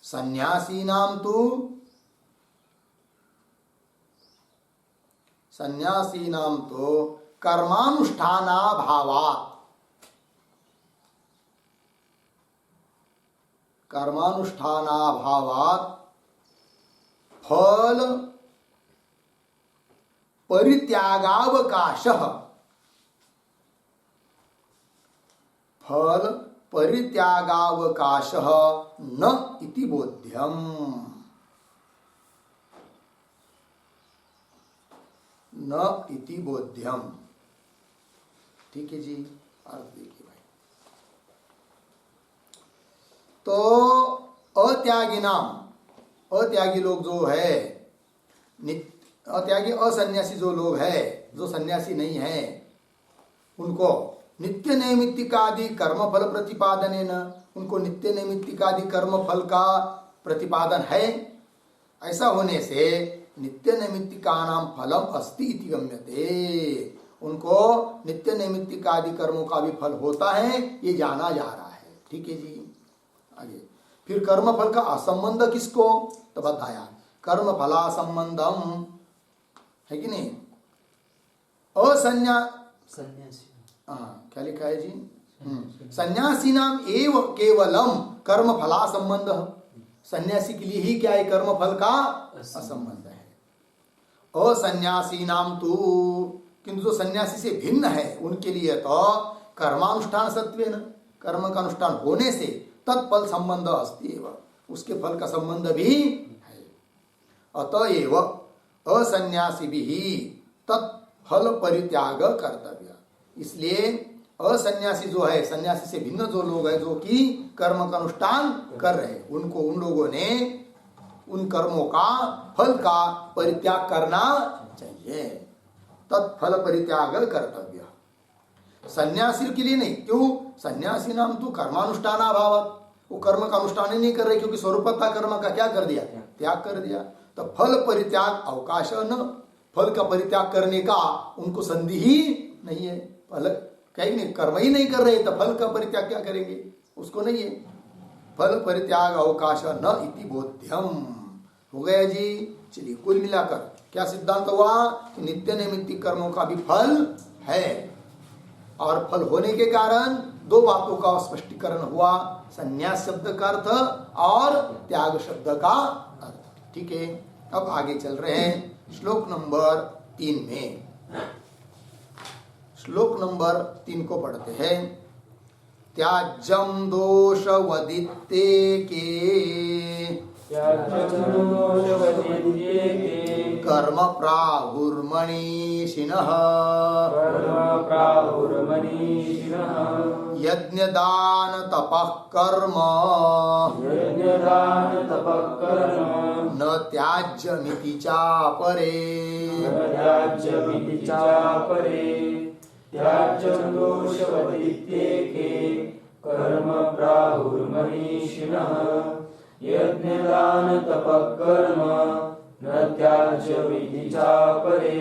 सन्यासीनां तु कर्मानुष्ठानाभावात् फल परित्यागावकाशः न इति बोध्यम्। न इति बोध्यम। ठीक है जी, अर्थ देखिए भाई। तो अत्यागी लोग जो है अत्यागी असन्यासी जो लोग है, जो सन्यासी नहीं है, उनको नित्य नैमित्तिकादि कर्म फल प्रतिपादन है न, उनको नित्य नैमित्तिकादि कर्म फल का प्रतिपादन है। ऐसा होने से नित्य नैमित्तिकानां फलम अस्ति इति गम्यते, उनको नित्य नैमित्तिकादि कर्मों का भी फल होता है, ये जाना जा रहा है। ठीक है जी। आगे फिर कर्म फल का असंबंध किसको, तो बताया कर्म फला संबंधम है कि नहीं। सन्यासी, हाँ क्या लिखा है जी, सन्यासी नाम एव केवलम कर्म फला संबंध, सन्यासी के लिए ही क्या है, कर्म फल का असंबंध है। असन्यासी नाम तो, किंतु जो सन्यासी से भिन्न है उनके लिए तो कर्मानुष्ठान सत्वेन, कर्म का अनुष्ठान होने से तत्फल संबंध अस्ति एव, उसके फल का संबंध भी है। अतएव असन्यासी भी तत्फल परित्याग कर्तव्य, इसलिए असन्यासी जो है, सन्यासी से भिन्न जो लोग हैं जो कि कर्म का अनुष्ठान कर रहे हैं, उनको, उन लोगों ने उन कर्मों का फल का परित्याग करना चाहिए, तत्फल परित्याग कर्तव्य। सन्यासी के लिए नहीं, क्यों, सन्यासी नाम तो कर्मानुष्ठान अभाव, वो कर्म का अनुष्ठान ही नहीं कर रहे, क्योंकि स्वरूपतः कर्म का क्या कर दिया, त्याग कर दिया। तो फल परित्याग अवकाश न, फल का परित्याग करने का उनको संधि ही नहीं है। फल कहीं नहीं, कर्म ही नहीं कर रहे तो फल का परित्याग क्या करेंगे, उसको नहीं है। फल परित्याग अवकाश न इति बोध्यम, हो गया जी। चलिए कुल मिलाकर क्या सिद्धांत हुआ कि नित्य नैमित्तिक कर्मों का भी फल है, और फल होने के कारण दो बातों का स्पष्टीकरण हुआ, संन्यास शब्द का अर्थ और त्याग शब्द का अर्थ। ठीक है, अब आगे चल रहे हैं श्लोक नंबर 3 में। श्लोक नंबर 3 को पढ़ते हैं। त्याज्यम दोष वदित्ते के कर्म प्राहुर्मनीषिणः यज्ञदान तपः कर्म न त्याज्यमिति चापरे। त्याज्यं दोषवदित्येके कर्म प्राहुर्मनीषिणः यज्ञदान तपः कर्म न त्याज्यमिति चापरे।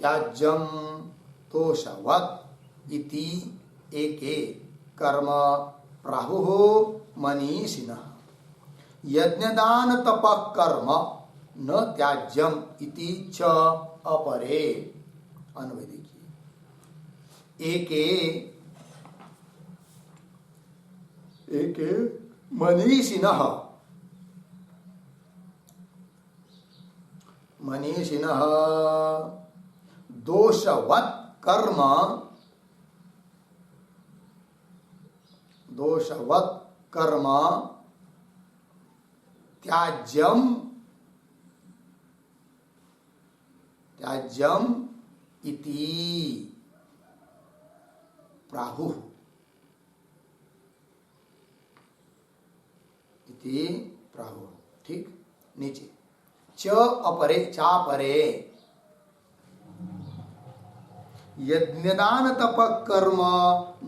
त्याज्यम दोषवत् इति एके कर्म प्राहुः मनीषिणः यज्ञदान तपः कर्म न त्याज्यम इति च अपरे। अन्वय देखिए, एके मनीषिणः, मनीषिणः दोषवत् कर्म, दोषवत् कर्म त्याज्यम, त्याज्यम इति प्राहुः, इति प्राहुः। ठीक, नीचे च अपरे, चापरे यज्ञदान तप कर्म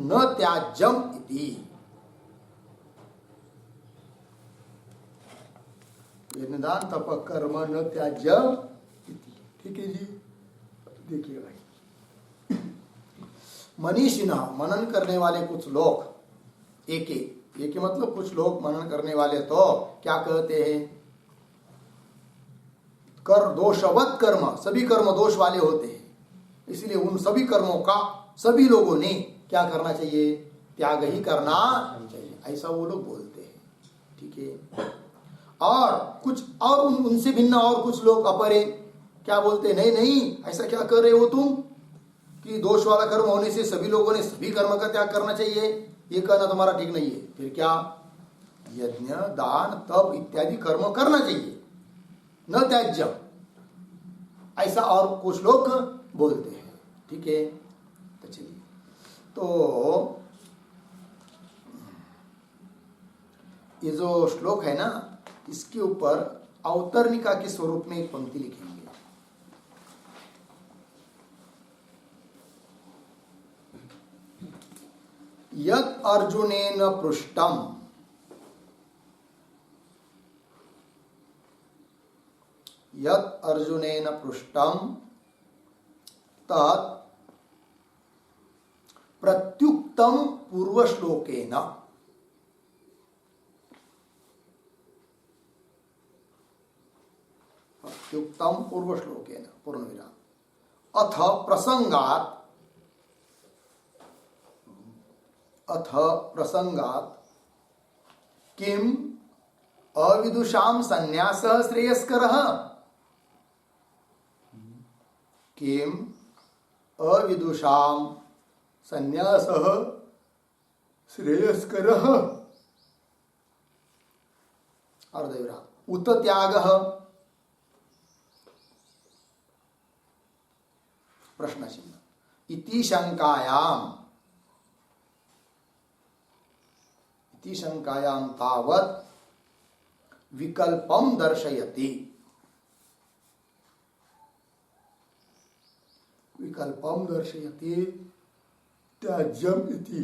न त्याज्यम इति। यज्ञदान तप कर्म न त्याज्यम इति। ठीक है जी, देखिए भाई, मनीषिणः मनन करने वाले कुछ लोग, एके, एके मतलब कुछ लोग मनन करने वाले तो क्या कहते हैं, कर दोषवत् कर्म, सभी कर्म दोष वाले होते हैं, इसलिए उन सभी कर्मों का सभी लोगों ने क्या करना चाहिए, त्याग ही करना चाहिए, ऐसा वो लोग बोलते हैं। ठीक है, और कुछ और उनसे भिन्न और कुछ लोग अपरे क्या बोलते हैं, नहीं नहीं ऐसा क्या कर रहे हो तुम कि दोष वाला कर्म होने से सभी लोगों ने सभी कर्म का त्याग करना चाहिए, ये कहना तुम्हारा ठीक नहीं है। फिर क्या, यज्ञ दान तप इत्यादि कर्म करना चाहिए, न त्याज्य, ऐसा और कुछ लोग बोलते हैं। ठीक है, तो चलिए, तो ये जो श्लोक है ना, इसके ऊपर अवतरणिका के स्वरूप में एक पंक्ति लिखेंगे। अर्जुनेन पृष्टम, यत् अर्जुनेन पृष्टम तत् प्रत्युक्तम पूर्व श्लोकेन, प्रत्युक्तम पूर्व श्लोकेन पूर्णविराम। अथ प्रसंगात, अथ प्रसंगात किम अविदुषाम संन्यासः श्रेयस्करः, किम अविदुषाम संन्यासः श्रेयस्करः, अर्धविराम। उत त्यागः, प्रश्न चिन्ह। इति शंकायाम, इति शंकायाम तावत् विकल्पम दर्शयति, विकल्पम दर्शयति त्याज्यम इति।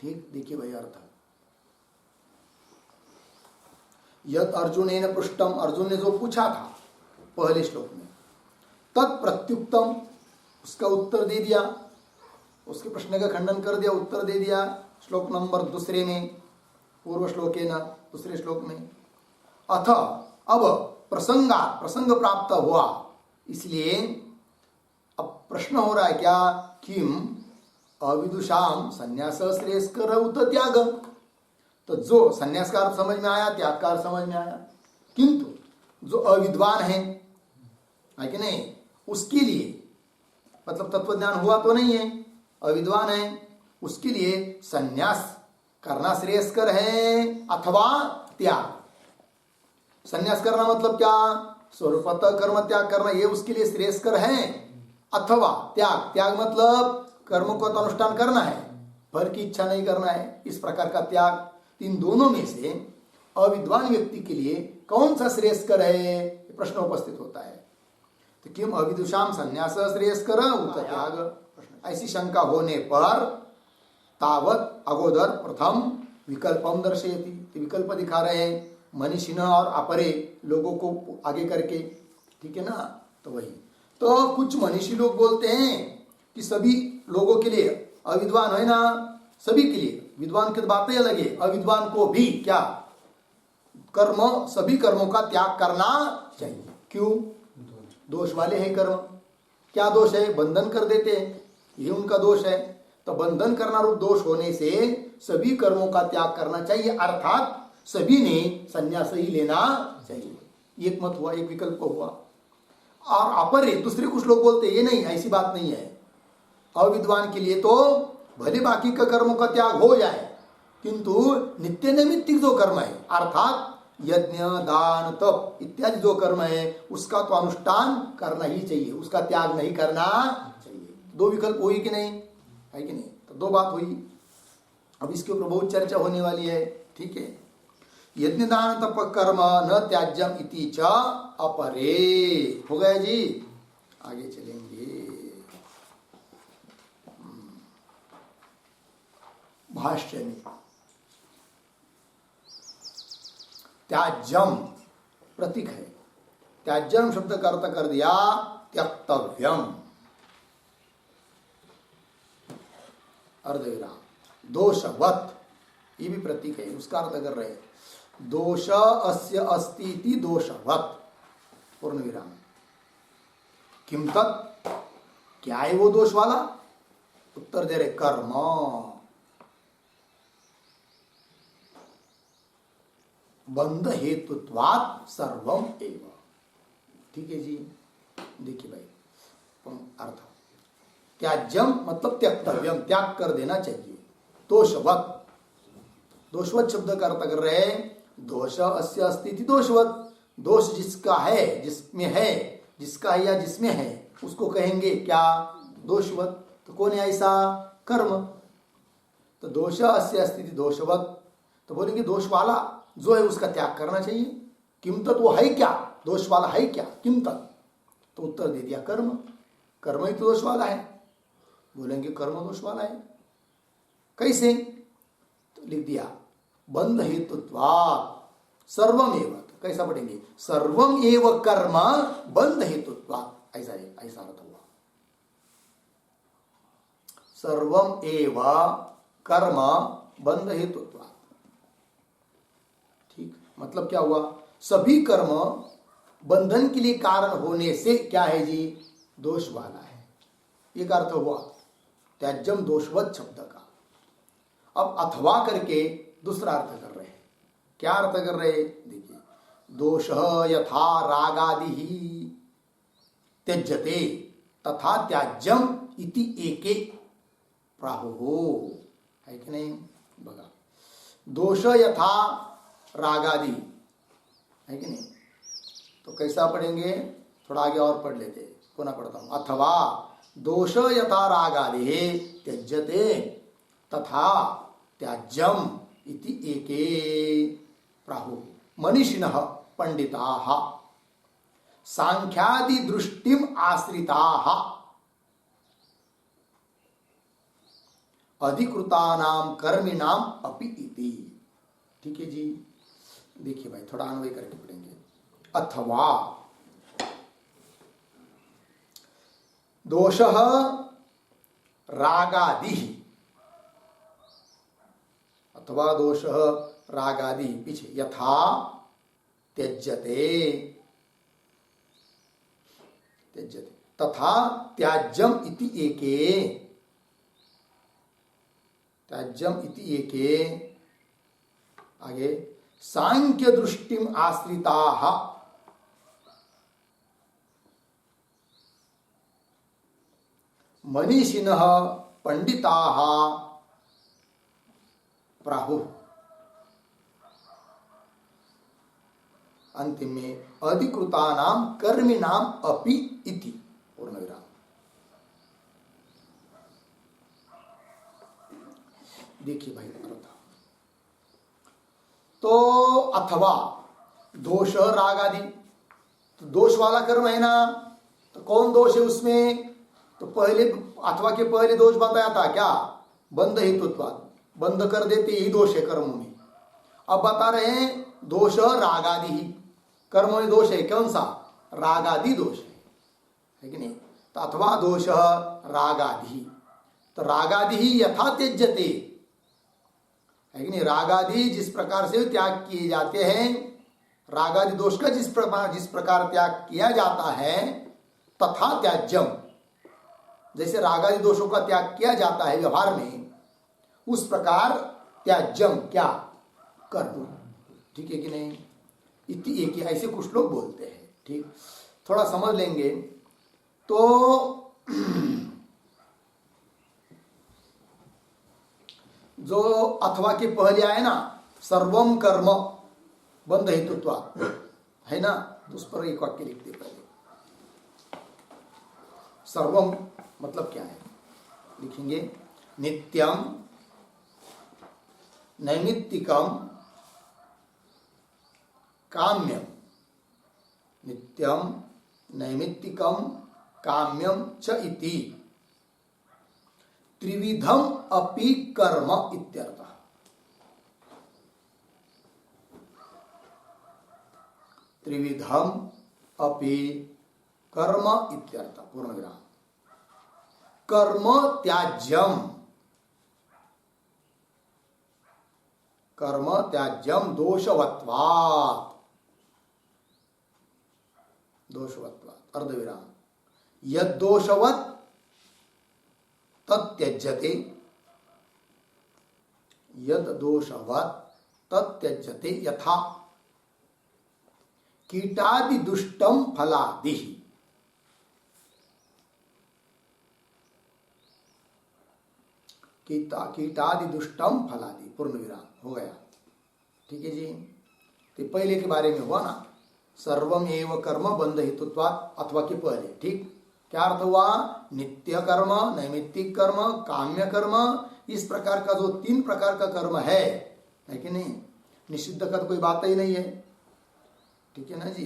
ठीक, देखिए भाई अर्थ। यद अर्जुनेन पृष्टम, अर्जुन ने जो पूछा था पहले श्लोक में, तत्प्रत्युक्तम, उसका उत्तर दे दिया, उसके प्रश्न का खंडन कर दिया, उत्तर दे दिया श्लोक नंबर दूसरे में, पूर्व श्लोके न, दूसरे श्लोक में। अथ, अब प्रसंगा, प्रसंग प्राप्त हुआ, इसलिए अब प्रश्न हो रहा है क्या, किम अविदुषाम संन्यास श्रेयस्कर उत त्याग। तो जो संन्यास का अर्थ समझ में आया, त्याग का अर्थ समझ में आया, किंतु जो अविद्वान है कि नहीं, उसके लिए मतलब तत्वज्ञान हुआ तो नहीं है, अविद्वान है, उसके लिए संन्यास करना श्रेयस्कर है अथवा त्याग। संन्यास करना मतलब क्या, स्वरूपतः कर्म त्याग करना, ये उसके लिए श्रेयस्कर है, अथवा त्याग, त्याग मतलब कर्म को तो अनुष्ठान करना है, फल की इच्छा नहीं करना है, इस प्रकार का त्याग। इन दोनों में से अविद्वान व्यक्ति के लिए कौन सा श्रेयस्कर है, प्रश्न उपस्थित होता है। तो किम अविदुषाम संन्यास श्रेयस्कर उत त्याग, ऐसी शंका होने पर तावत अगोदर प्रथम विकल्पम दर्शयति, विकल्प दिखा रहे हैं मनीषिण और अपरे लोगों को आगे करके, ठीक है ना। तो वही, तो कुछ मनीषी लोग बोलते हैं कि सभी लोगों के लिए, अविद्वान है ना, सभी के लिए, विद्वान की बातें अलग है, अविद्वान को भी क्या कर्म, सभी कर्मों का त्याग करना चाहिए। क्यों, दोष वाले हैं कर्म, क्या दोष है, बंधन कर देते हैं, ये उनका दोष है। तो बंधन करना रूप दोष होने से सभी कर्मों का त्याग करना चाहिए, अर्थात सभी ने संन्यास ही लेना चाहिए। एक मत हुआ, एक विकल्प हुआ। और अपर दूसरे कुछ लोग बोलते ये नहीं, ऐसी बात नहीं है, अविद्वान के लिए तो भले बाकी का कर्मों का त्याग हो जाए, किंतु नित्य नैमित्तिक जो कर्म है, अर्थात यज्ञ दान तप इत्यादि जो कर्म है, उसका तो अनुष्ठान करना ही चाहिए, उसका त्याग नहीं करना चाहिए। दो विकल्प हुई कि नहीं, है कि नहीं, तो दो बात हुई। अब इसके ऊपर बहुत चर्चा होने वाली है, ठीक है। यज्ञ दान तप कर्म न त्याज्यम इति च अपरे, हो गया जी, आगे चलेंगे। भाष्य में त्याज्यम प्रतीक है, त्याज्यम शब्द का अर्थ कर दिया त्यक्तव्यम, अर्धविराम। दोषवत, ये भी प्रतीक है, उसका अर्थ कर रहे हैं दोष अस्य अस्ति इति दोषवत, पूर्ण विराम। किम तत्, क्या है वो दोष वाला, उत्तर दे रहे कर्म, बंध हेतुत्वात् सर्वम एव, ठीक है जी। देखिए भाई अर्थ, त्याज्यम मतलब त्यक्तव्यम, त्याग कर देना चाहिए। दोषवत, दोषवत शब्द का अर्थ कर रहे हैं दोष अस्य अस्ति इति दोषवत, दोष जिसका है, जिसमें है, जिसका है या जिसमें है, उसको कहेंगे क्या, दोषवत। तो कौन है ऐसा, कर्म। तो दोष अस्य अस्ति इति दोषवत, तो बोलेंगे दोष वाला जो है उसका त्याग करना चाहिए। किम तत्, वो है क्या, दोष वाला है क्या, किम तत्, तो उत्तर दे दिया कर्म, कर्म ही तो दोष वाला है। बोलेंगे कर्म दोष वाला है। कैसे? तो लिख दिया बंध हेतुत्वात् सर्वमेव। तो कैसा पढ़ेंगे? सर्वम एव कर्म बंध हेतुत्वात्, ऐसा है, ऐसा अर्थ हुआ। सर्वम एव कर्म बंध हेतुत्वात्। ठीक, मतलब क्या हुआ? सभी कर्म बंधन के लिए कारण होने से क्या है जी? दोष वाला है। एक अर्थ हुआ त्याज्यम दोषवत शब्द का। अब अथवा करके दूसरा अर्थ कर रहे हैं। क्या अर्थ कर रहे हैं? देखिए, दोष यथा रागादि ही त्यज्यते तथा त्याज्यम इति एके प्राहुः, है कि नहीं? बघा, दोष यथा रागादि, है कि नहीं? तो कैसा पढ़ेंगे? थोड़ा आगे और पढ़ लेते, पुनः पढ़ता हूं। अथवा दोष यथा रागादि त्यज्यते तथा त्याज्यम इति एके प्राहुः मनीषिणः पंडिताः सांख्यादि दृष्टिम आश्रिताः अधिकृतानाम कर्मिणाम अपि इति। ठीक है जी, देखिए भाई, थोड़ा अन्वय करके पढ़ेंगे। अथवा दोषः रागादि, अथवा दोषः रागादि पीछे यथा त्यज्यते तथा त्याज्यम इति एके, त्याज्यम इति एके। आगे सांख्य दृष्टिम आश्रिताः मनीषिणः पंडिताः प्राहुः। अंतिम में अधिकृतानाम कर्मिणाम अपि इति पूर्ण विराम। देखिए भाई अर्थ, तो अथवा दोष राग आदि, तो दोष वाला कर्म है ना, तो कौन दोष है उसमें? तो पहले अथवा के पहले दोष बताया था क्या? बंध हेतुत्वात्, बंध कर देते ही दोष है कर्मों में। अब बता रहे हैं दोष रागादि ही, कर्मों में दोष है, कौन सा? रागादि दोष है कि नहीं? तो अथवा दोष रागादि, तो रागादि ही यथा त्यज्यते, है कि नहीं? रागादि जिस प्रकार से त्याग किए जाते हैं, रागादि दोष का जिस प्रकार त्याग किया जाता है, तथा त्याज्यम, जैसे रागादि दोषों का त्याग किया जाता है व्यवहार में, उस प्रकार त्याज्यम क्या? कर्म। ठीक है कि नहीं? इति एक, ऐसे कुछ लोग बोलते हैं। ठीक, थोड़ा समझ लेंगे तो जो अथवा के पहले आए ना, सर्वम कर्म बंध हेतुत्वात्, है ना, तो उस पर एक वाक्य लिखते पहले। सर्वम मतलब क्या है? लिखेंगे नित्यम नैमित्तिकम काम्यम, नित्यम नैमित्तिकम काम्यम च इति त्रिविधम अपि कर्म इत्यर्थः। त्रिविधम अपि कर्म इत्यर्थः पूर्ण विराम। कर्म त्याज्यम, कर्म त्याज्यम दोषवत्वात्, दोषवत्वात् अर्धविराम। यद दोषवत् तत्यज्यते, यद दोषवत् तत्यज्यते यथा कीटादि दुष्टम फलादि। कीटादि दुष्टम फलादि पूर्ण विराम हो गया। ठीक है जी, तो पहले के बारे में हुआ ना, सर्वम एव कर्म बंध हेतुत्वात्, अथवा के पहले। ठीक, क्या अर्थ हुआ? नित्य कर्म, नैमित्तिक कर्म, काम्य कर्म, इस प्रकार का जो 3 प्रकार का कर्म है कि नहीं? निषिद्ध का तो कोई बात ही नहीं है। ठीक है ना जी?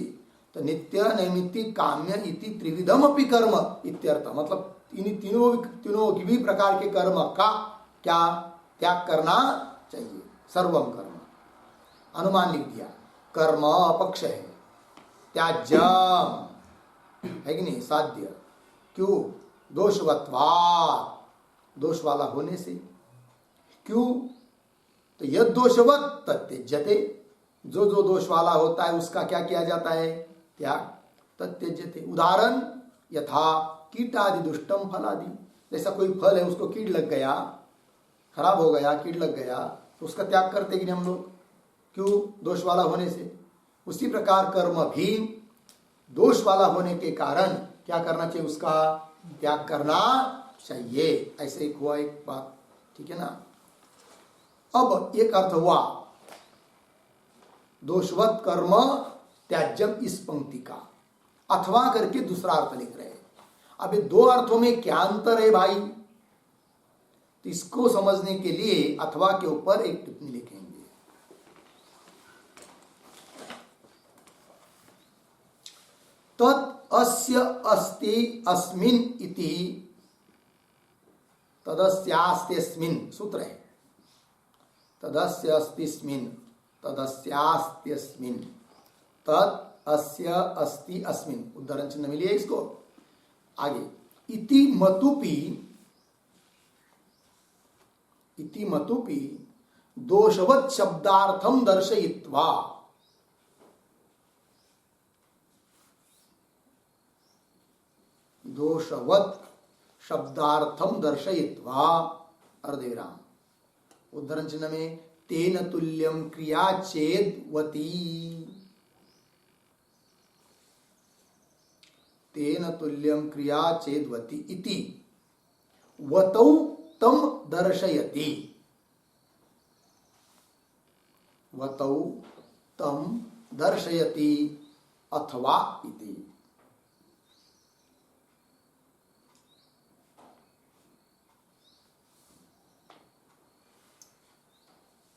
तो नित्य नैमित्तिक काम्य इति त्रिविधम अपि कर्म इत्यर्थ, मतलब इन तीनों तीनों की भी प्रकार के कर्म का क्या त्याग करना चाहिए। सर्वम कर्म, अनुमान लिख दिया, कर्म अपक्ष है, त्याज्यम है कि नहीं, साध्य, क्यों, दोषवत्वात्, दोष वाला होने से, क्यों, तो यद दोषवत् तत्यज्यते, जो जो दोष वाला होता है उसका क्या किया जाता है, त्याग, तत्यज्यते। उदाहरण, यथा कीटादि दुष्टम फलादि, जैसा कोई फल है उसको कीट लग गया, खराब हो गया, कीट लग गया, तो उसका त्याग करते कि नहीं हम लोग, क्यों, दोष वाला होने से। उसी प्रकार कर्म भी दोष वाला होने के कारण क्या करना चाहिए, उसका त्याग करना चाहिए। ऐसे एक हुआ एक बात, ठीक है ना। अब एक अर्थ हुआ दोषवत कर्म त्याज्यम, इस पंक्ति का अथवा करके दूसरा अर्थ लिख रहे हैं। अब ये दो अर्थों में क्या अंतर है भाई, तो इसको समझने के लिए अथवा के ऊपर एक टिप्पणी लिखेंगे। तत् अस्य अस्ति अस्मिन् इति तदस्यास्त्यस्मिन् सूत्र है। तदस्य अस्तिस्मिन्, तदस्यास्त्यस्मिन्, तत् अस्य अस्ति अस्मिन्, उदाहरण चिन्ह मिलिए इसको। आगे, इति मतुपि, इति मतुपि दोषवत् शब्दार्थम दर्शयित्वा, दोषवत् शब्दार्थम दर्शयित्वा, अर्धविराम, उद्धरण चिन्ह में, तेन तुल्यम क्रिया चेद्वती, तेन तुल्यम क्रिया चेद्वती इति वतौ तम दर्शयति, वतौ तम दर्शयति अथवा इति।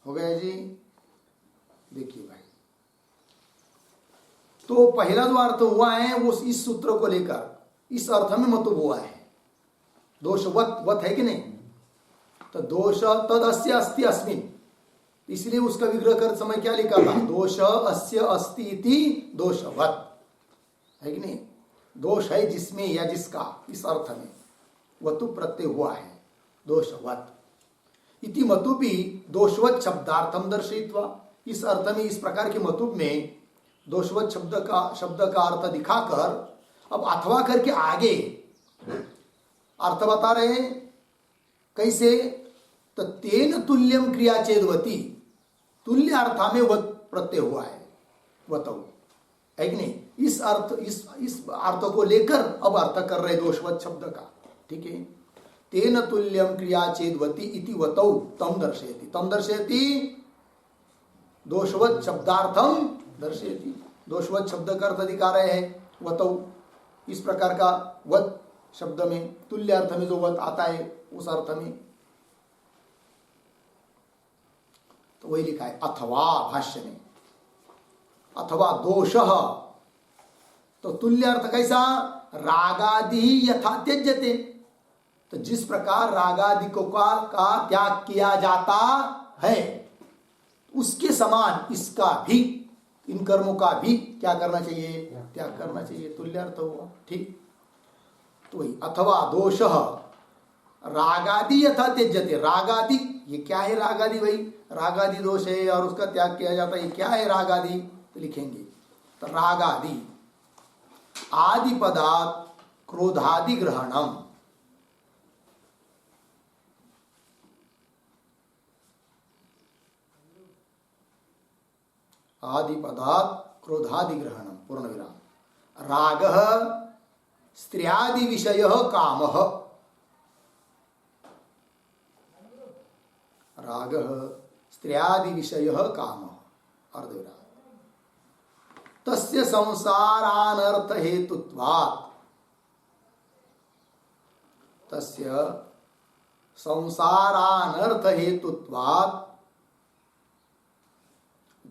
हो गया जी। देखिए भाई, तो पहला जो अर्थ हुआ है वो इस सूत्र को लेकर इस अर्थ में मतुब हुआ है, दोषवत, वत है कि नहीं, तो दोष तदस्य अस्ति अस्मिन्, इसलिए उसका विग्रह कर समय क्या लिखा था, दोष अस्य अस्ति इति दोषवत, है कि नहीं, दोष है जिसमें या जिसका, इस अर्थ में वतु प्रत्यय हुआ है, दोषवत। इति मतुपि दोषवत शब्दार्थम दर्शयित्वा, इस अर्थ में, इस प्रकार के मतुब में दोषवत शब्द का अर्थ दिखाकर अब अथवा करके आगे अर्थ बता रहे हैं। कैसे, तो तेन तुल्यम क्रिया चेदवती, तुल्य अर्थ में वत प्रत्यय हुआ है, वतौ, है कि नहीं, इस अर्थ को लेकर अब अर्थ कर रहे दोषवत शब्द का, ठीक है। तेन तुल्यम क्रिया चेद्वती इति वतौ तम दर्शयति, तम दर्शयति दोषवत शब्दार्थम दर्शयति, दोषवत शब्द का अर्थ दिखा रहे हैं वतौ, इस प्रकार का वत शब्द में तुल्य अर्थ में जो वत आता है उस अर्थ में, तो वही लिखा है अथवा भाष्य में, अथवा दोषः, तो तुल्य अर्थ कैसा, रागादि यथा त्यज्यते, तो जिस प्रकार रागादि को का त्याग किया जाता है उसके समान इसका भी, इन कर्मों का भी क्या करना चाहिए, त्याग करना चाहिए, तुल्य अर्थ हुआ, ठीक। तो वही अथवा दोषः रागादि यथा त्यज्यते, रागादि, ये क्या है रागादि भाई, रागादि दोष है और उसका त्याग किया जाता है, ये क्या है रागादि, तो लिखेंगे, तो रागादि आदि पदात् क्रोधादि ग्रहणम, आदि पदात् क्रोधादि ग्रहणम, पूर्ण विराम। रागः स्त्रियादि विषयः कामः, रागः स्त्रियादि विषयः कामः, अर्धविराम। तस्य संसारानर्थ हेतुत्वात्, तस्य संसारानर्थ हेतुत्वात्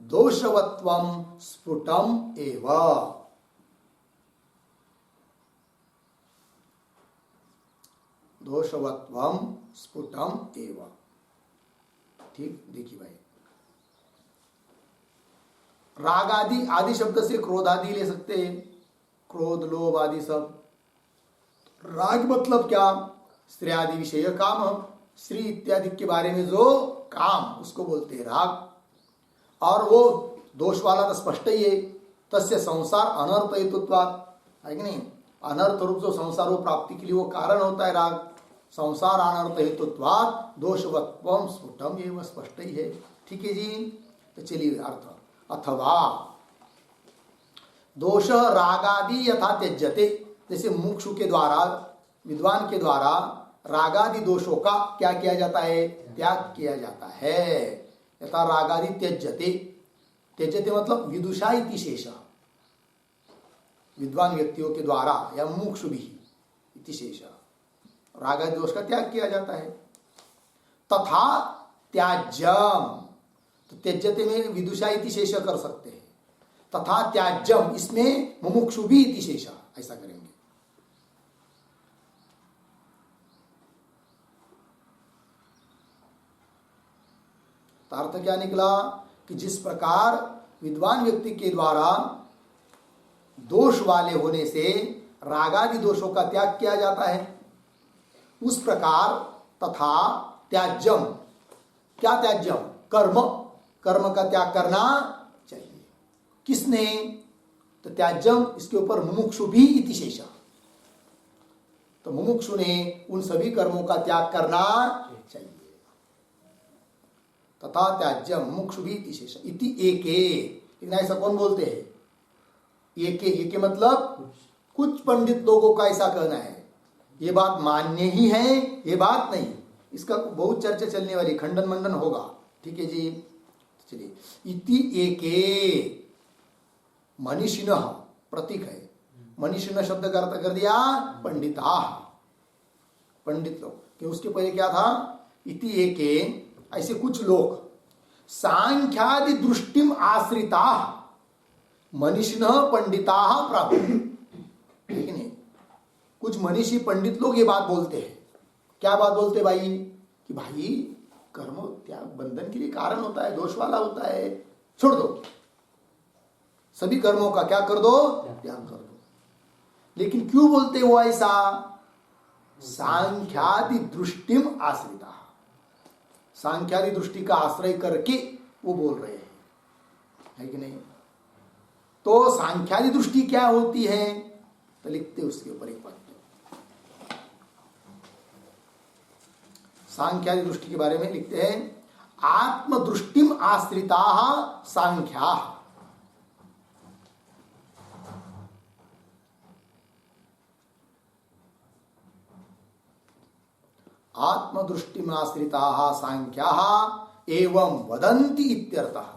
दोषवत्वम स्फुटम एव, दोषवत्वम स्फुटम एव। ठीक, देखिए भाई, राग आदि, आदि शब्द से क्रोध आदि ले सकते हैं, क्रोध लोभ आदि सब। राग मतलब क्या? स्त्री आदि विषय काम, स्त्री इत्यादि के बारे में जो काम, उसको बोलते हैं राग। और वो दोष वाला तो स्पष्ट ही है, तस्य संसार अनर्थ हेतुत्वात्, है कि नहीं? अनर्थ रूप जो संसार वो प्राप्ति के लिए वो कारण होता है राग। संसार अनर्थ हेतुत्वात् दोषवत्वम स्फुटम, ये वो स्पष्ट ही है। ठीक है जी। तो चलिए अर्थ, अथवा दोष रागादि यथा त्यज्यते, जैसे मुमुक्षु के द्वारा, विद्वान के द्वारा रागादि दोषों का क्या किया जाता है? त्याग किया जाता है। यथा रागादि त्यज्यते, त्यज्यते मतलब विदुषा इति शेष, विद्वान व्यक्तियों के द्वारा या मुमुक्षु भी इति शेष, रागादि दोष का त्याग किया जाता है। तथा त्याज्यम, तो त्यज्यते में विदुषा इति शेष कर सकते हैं। तथा त्याज्यम, इसमें मुमुक्षु भी इति शेष, ऐसा करेंगे। तो अर्थ क्या निकला कि जिस प्रकार विद्वान व्यक्ति के द्वारा दोष वाले होने से रागादि दोषों का त्याग किया जाता है, उस प्रकार तथा त्याज्यम, क्या त्याज्यम? कर्म, कर्म का त्याग करना चाहिए। किसने? तो त्याज्यम, इसके ऊपर मुमुक्षु भी इति शेष, तो मुमुक्षु ने उन सभी कर्मों का त्याग करना चाहिए। तथा त्याज्यम मुमुक्षु भी इति शेष इति एके, लेकिन ऐसा कौन बोलते हैं? एके, एके मतलब कुछ पंडित लोगों का ऐसा कहना है। ये बात मान्य ही है, ये बात नहीं, इसका बहुत चर्चा चलने वाली, खंडन मंडन होगा। ठीक है जी। चलिए, इति एके मनीषिणः प्रतीक है। मनीषिणः शब्द का अर्थ कर दिया पंडिता, पंडित लोग। कि उसके पहले क्या था? इति एके, ऐसे कुछ लोग सांख्यादि दृष्टिम आश्रिता मनीषिणः पंडिता प्राप्त, ठीक नहीं? कुछ मनीषी पंडित लोग ये बात बोलते हैं। क्या बात बोलते भाई? कि भाई कर्म त्याग बंधन के लिए कारण होता है, दोष वाला होता है, छोड़ दो, सभी कर्मों का क्या कर दो? त्याग कर दो। लेकिन क्यों बोलते हो ऐसा? सांख्यादि दृष्टिम आश्रिता, सांख्यादि दृष्टि का आश्रय करके वो बोल रहे हैं, है कि नहीं? तो सांख्यादि दृष्टि क्या होती है? तो लिखते उसके ऊपर एक वाक्य, सांख्यादि दृष्टि के बारे में लिखते हैं, आत्मदृष्टिम आश्रिता सांख्या, आत्मदृष्टिमाश्रिता सांख्या एवं वदन्ति इत्यर्थः।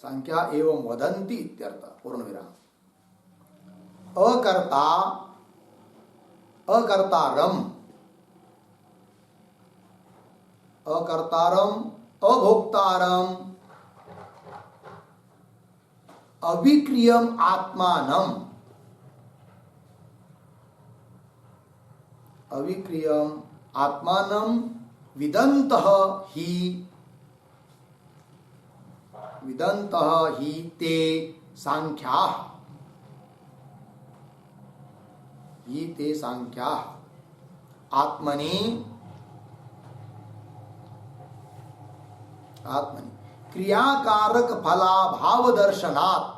सांख्या एवं वदन्ति इत्यर्थ, पूर्ण विराम। अकर्ता अकर्तारम, अकर्तारम अभोक्तारम अविक्रियम आत्मानम, अविक्रियम आत्मानम विदन्तः ही ते सांख्याः, ही ते सांख्याः आत्मनि क्रियाकारक फलाभाव दर्शनात्,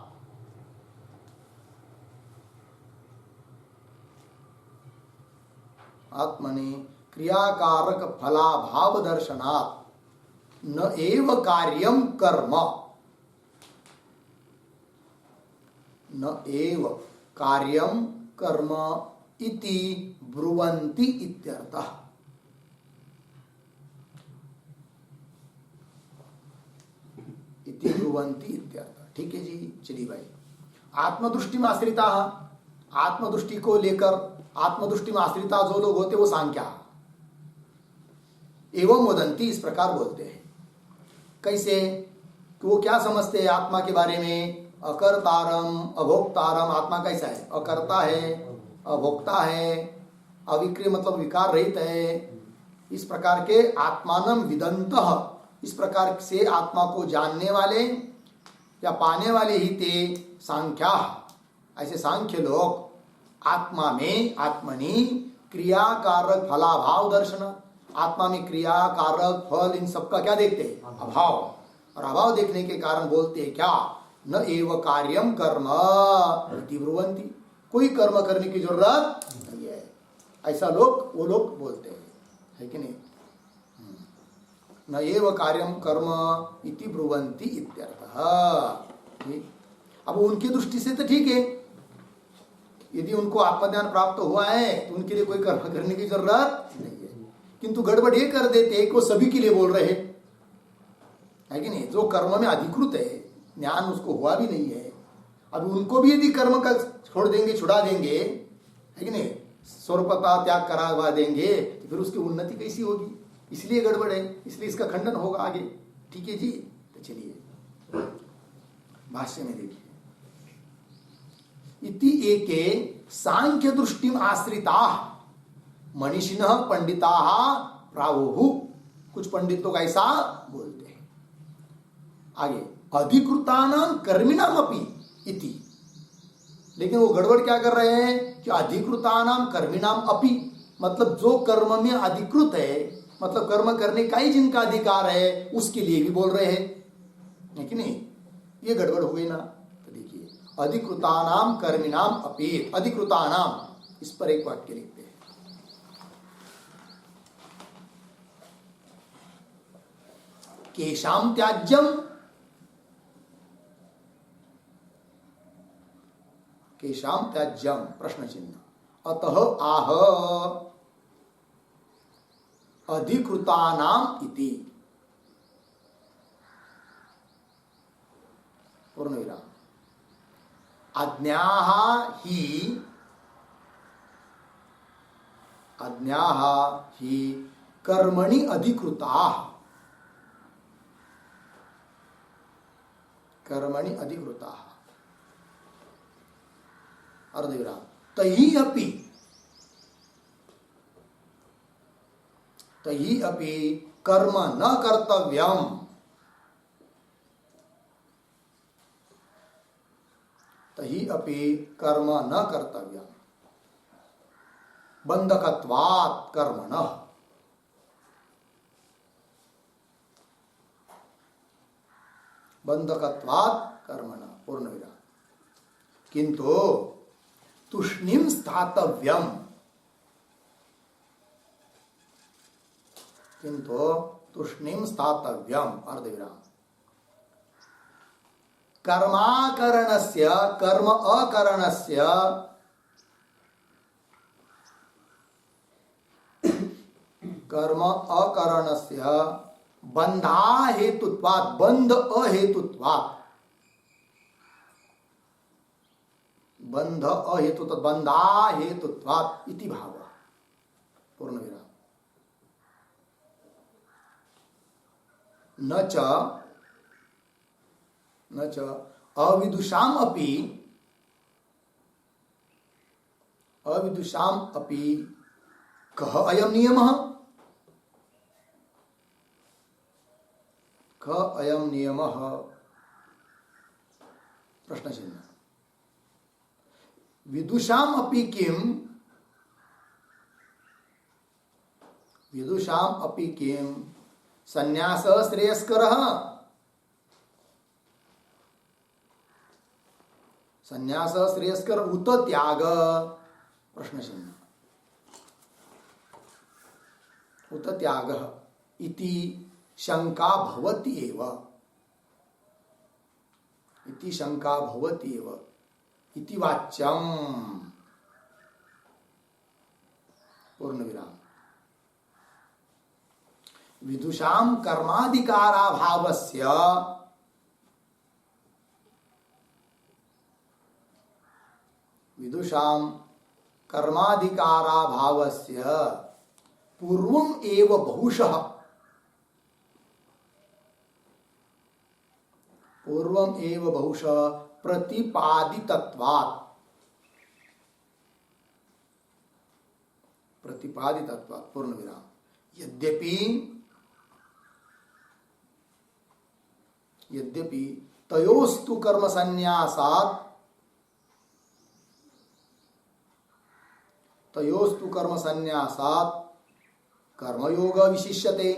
आत्मनि क्रियाकारक फलाभाव दर्शनात् न एव कार्यम कर्म, न एव कार्यम कर्म इति ब्रुवन्ति इत्यर्थः। इति ब्रुवन्ति इत्यर्थः। ठीक है जी। चलिए भाई, आत्मदृष्टि में आश्रिता, आत्मदृष्टि को लेकर आत्मदृष्टि में आश्रिता जो लोग होते वो सांख्या एवं वदंती, इस प्रकार बोलते हैं। कैसे? कि वो क्या समझते हैं आत्मा के बारे में? अकर्तारम अभोक्तारम, आत्मा कैसा है? अकर्ता है, अभोक्ता है, अविक्रिय मतलब विकार रहित है। इस प्रकार के आत्मानम विदंतः, इस प्रकार से आत्मा को जानने वाले या पाने वाले ही ते सांख्या, ऐसे सांख्य लोग आत्मा में आत्मनि क्रियाकारक फलाभाव दर्शन, आत्मा में क्रियाकारक फल इन सबका क्या देखते हैं? अभाव। और अभाव देखने के कारण बोलते हैं क्या? न एव कार्यम कर्म इति ब्रुवन्ति, कोई कर्म करने की जरूरत नहीं है, ऐसा वो लोग बोलते हैं, है कि नहीं? न एव कार्यम कर्म इति ब्रुवन्ति इत्यर्थः। अब उनकी दृष्टि से तो ठीक है, यदि उनको आत्मज्ञान प्राप्त हुआ है तो उनके लिए कोई कर्म करने की जरूरत नहीं है। किंतु गड़बड़ ये कर देते हैं कि वो सभी के लिए बोल रहे हैं, है कि नहीं? जो कर्म में अधिकृत है, ज्ञान उसको हुआ भी नहीं है, अब उनको भी यदि कर्म का छोड़ देंगे, छुड़ा देंगे, है कि नहीं, स्वरूपता त्याग करा देंगे, तो फिर उसकी उन्नति कैसी होगी? इसलिए गड़बड़ है, इसलिए इसका खंडन होगा आगे। ठीक है जी, तो चलिए भाष्य में देखिए। इति एके सांख्य दृष्टिम आश्रिता मनीषिणः पंडिताः प्रावुः, कुछ पंडित लोग ऐसा बोलते हैं। आगे अधिकृतानाम कर्मिणाम अपि इति, लेकिन वो गड़बड़ क्या कर रहे हैं कि अधिकृतानाम कर्मिणाम अपि मतलब जो कर्म में अधिकृत है, मतलब कर्म करने का ही जिनका अधिकार है उसके लिए भी बोल रहे हैं, है कि नहीं? ये गड़बड़ हो गई ना। तो देखिए अधिकृतानाम कर्मिणाम अपि, अधिकृतानाम, इस पर एक वाक्य लिखते हैं। केशाम त्याज्यम, केशाम त्याज्यम प्रश्न चिन्ह, अतः आह अधिकृतानाम इति, पूर्ण विराम, अज्ञाः ही कर्मणि अधिकृताः, कर्मणि अधिकृताः, अर्धविराम, तहि अपि कर्म न कर्तव्यम, तहि अपि कर्म न कर्तव्यम बंधकत्वात् कर्मणः, बंधकत्वात् कर्मणः, पूर्ण विराम, किंतु तुष्णीम स्थातव्यम, किंतु तुष्णीम स्थातव्यम, अर्धविराम, कर्माकरणस्य कर्म अकरणस्य कर्म अकरणस्य बंधा हेतुत्वात्, बंध अहेतुत्वात्, बंध अहेतुत्वात्, बंधा हेतुत्वात् इति भाव, पूर्ण विराम, न च अविदुषाम अपि कः अयं नियमः, कः अयं नियमः, प्रश्न चिन्ह, विदुषाम अपि किम, विदुषाम अपि किम संन्यास श्रेयस्करः, संन्यास श्रेयस्कर उत त्याग, प्रश्न चिन्ह, उत त्याग इति शंका भवति एव, इति शंका भवति एव इति वाच्यम, पूर्ण विराम, विदुषाम कर्माधिकाराभावस्य, विदुषाम कर्माधिकाराभावस्य पूर्वम एव बहुशः, पूर्वम एव बहुशः प्रतिपादितत्वात्, प्रतिपादितत्वात् पूर्ण विराम। यद्यपि तयोस्तु कर्म संन्यासात्, तयोस्तु कर्म संन्यासात् कर्मयोग विशिष्यते,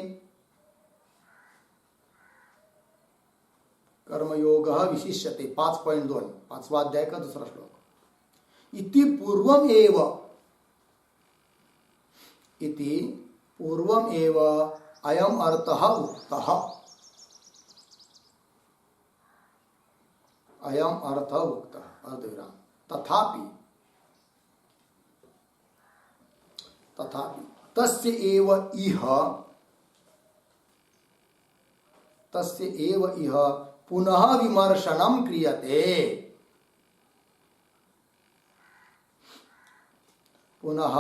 कर्मयोग विशिष्यते 5.2 पांचवा अध्याय का दूसरा श्लोक। इति पूर्वम एव, इति पूर्वम एव अयम अर्थः उक्तः, अयम अर्थः उक्तः अर्धविराम। तथापि, तथापि तस्य एव इह, तस्य एव इह पुनः विमर्शनम क्रियते, पुनः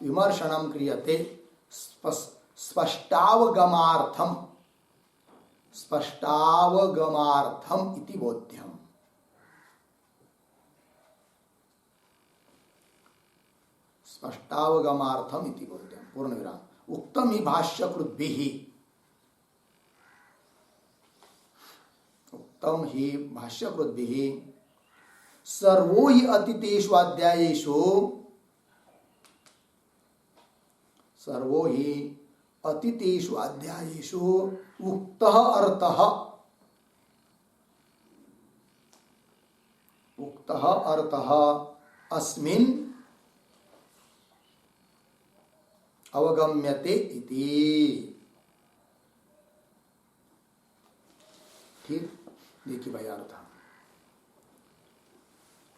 विमर्शनम क्रियते स्पष्टावगमार्थम, स्पष्टावगमार्थम इति बोध्यम। स्पष्टावगमार्थम इति बोध्यम पूर्ण विराम। उक्तम ही भाष्यकृद्भिः, उक्तम ही भाष्यकृद्भिः सर्वो हि अतीतेषु अध्यायेषु, सर्वो हि अतीतेषु अध्यायेषु उक्तः अर्थः, उक्तः अर्थः अस्मिन् अवगम्यते इति। ठीक, देखिए भाई अर्थ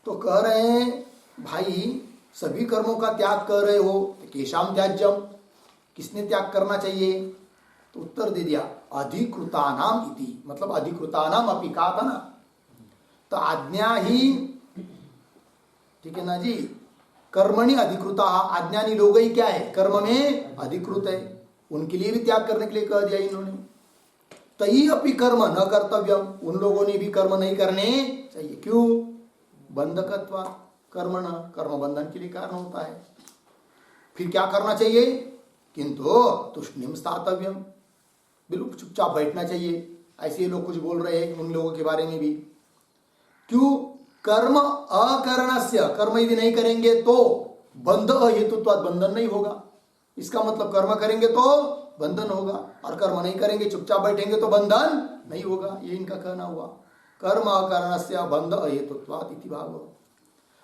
तो कह रहे हैं भाई सभी कर्मों का त्याग कर रहे हो, केशाम त्याज्यम, किसने त्याग करना चाहिए? तो उत्तर दे दिया अधिकृतानाम इति, मतलब अधिकृतानाम अपि कहा था ना, तो आज्ञा ही, ठीक है ना जी, कर्मणि अधिकृता, आज्ञानी लोग ही क्या है, कर्म में अधिकृत है, उनके लिए भी त्याग करने के लिए कह दिया इन्होंने। तई अपि कर्म न कर्तव्यम, उन लोगों ने भी कर्म नहीं करने चाहिए। क्यों? बंधकत्वा कर्मण, कर्म बंधन के लिए कारण होता है। फिर क्या करना चाहिए? किंतु तुष्णिम स्थातव्यम, बिल्कुल चुपचाप बैठना चाहिए। ऐसे लोग कुछ बोल रहे हैं उन लोगों के बारे में भी। क्यों? कर्म अकरणस्य, कर्म यदि नहीं करेंगे तो बंध अहेतुत्वात्, बंधन नहीं होगा। इसका मतलब कर्म करेंगे तो बंधन होगा, और कर्म नहीं करेंगे चुपचाप बैठेंगे तो बंधन नहीं होगा, ये इनका कहना हुआ। कर्म अकरणस्य बंध अहेतुत्वात् इति भाव।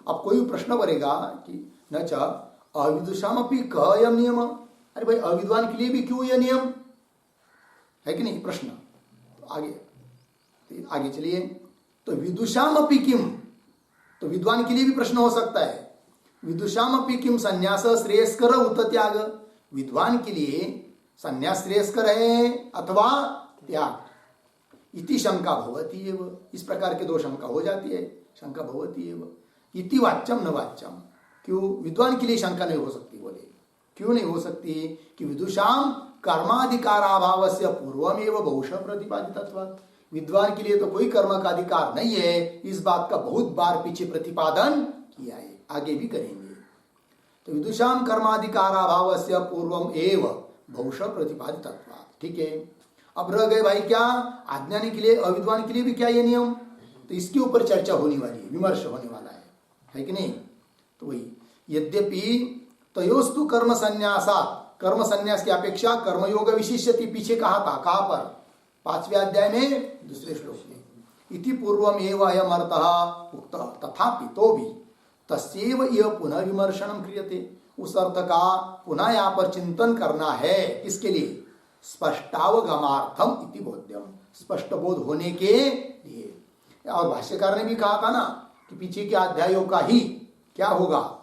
अब कोई प्रश्न करेगा कि न च अविदुषामपि कः अयं नियम, अरे भाई अविद्वान के लिए भी क्यों यह नियम है कि नहीं, प्रश्न। तो आगे चलिए, तो विदुषामपि किम, तो विद्वान के लिए भी प्रश्न हो सकता है, विदुषामपि किम संन्यास श्रेयस्कर उत त्याग, विद्वान के लिए संन्यास श्रेयस्कर है अथवा त्याग, इति शंका भवति एव, इस प्रकार के दो शंका हो जाती है, शंका भवति एव। इति वाच्यम न वाच्यम, क्यों विद्वान के लिए शंका नहीं हो सकती? बोले क्यों नहीं हो सकती? कि विदुषाम कर्माधिकाराभावस्य पूर्वमेव बहुशः प्रतिपादितत्वात्, विद्वान के लिए तो कोई कर्म का अधिकार नहीं है, इस बात का बहुत बार पीछे प्रतिपादन किया है, आगे भी करेंगे। तो विदुषाम कर्माधिकाराभावस्य पूर्वम एव बहुशः प्रतिपादितत्वात्, ठीक है। अब रह गए भाई क्या, अज्ञानी के लिए, अविद्वान के लिए भी क्या ये नियम, तो इसके ऊपर चर्चा होने वाली है, विमर्श होने वाला है कि नहीं। तो वही, यद्यपि तयोस्तु कर्म संन्यासात्, कर्म संन्यास की अपेक्षा कर्मयोग विशिष्यति, पीछे कहा था, कहां पर? 5वें अध्याय में दूसरे श्लोक में। इति पूर्वम एव अयम अर्थः उक्तः, तथापि तो भी तस्यैव यह पुनः विमर्शनम क्रियते, उस अर्थ का पुनः यहाँ पर चिंतन करना है। किसके लिए? स्पष्टावगमार्थम इति बोध्यम, स्पष्ट बोध होने के लिए। और भाष्यकार ने भी कहा था ना कि पीछे के अध्यायों का ही क्या होगा,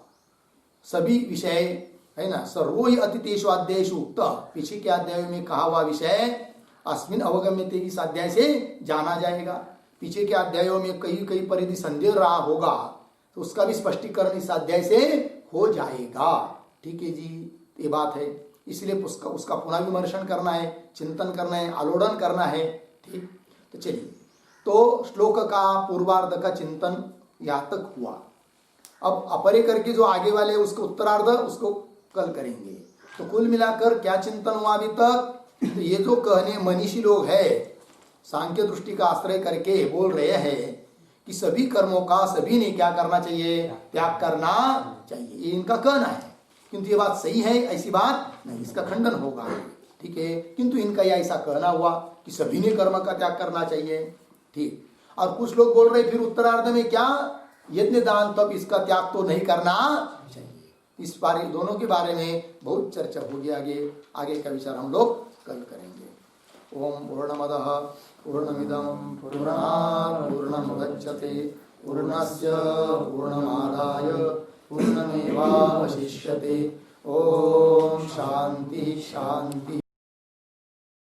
सभी विषय है ना, सर्वो ही अतीतेषु अध्यायेषु उक्त, पीछे के अध्यायों में कहा हुआ विषय अस्मिन अवगम्यते, इस अध्याय से जाना जाएगा। पीछे के अध्यायों में कई कई परिधि संदेह रहा होगा, तो उसका भी स्पष्टीकरण इस अध्याय से हो जाएगा, ठीक है जी, ये बात है। इसलिए उसका पुनः विमर्शन करना है, चिंतन करना है, आलोड़न करना है, ठीक। तो चलिए तो श्लोक का पूर्वार्ध का चिंतन यहाँ तक हुआ। अब अपरे करके जो आगे वाले उसको उत्तरार्ध उसको कल करेंगे। तो कुल मिलाकर क्या चिंतन हुआ अभी तक? तो ये जो कहने मनीषी लोग हैं सांख्य दृष्टि का आश्रय करके बोल रहे हैं कि सभी कर्मों का सभी ने क्या करना चाहिए? त्याग करना चाहिए, ये इनका कहना है। किंतु ये बात सही है ऐसी बात नहीं, इसका खंडन होगा, ठीक है। किंतु इनका यह ऐसा कहना हुआ कि सभी ने कर्म का त्याग करना चाहिए, ठीक। और कुछ लोग बोल रहे फिर उत्तरार्ध में क्या? यज्ञ दान तब इसका त्याग तो नहीं करना चाहिए। इस बारे दोनों के बारे में बहुत चर्चा होगी, आगे का विचार हम लोग कल करेंगे। ओम पूर्णमदः पूर्णमिदं पूर्णात् पूर्णमुदच्यते पूर्णस्य पूर्णमादाय पूर्णमेवावशिष्यते। ओम शांति शांति।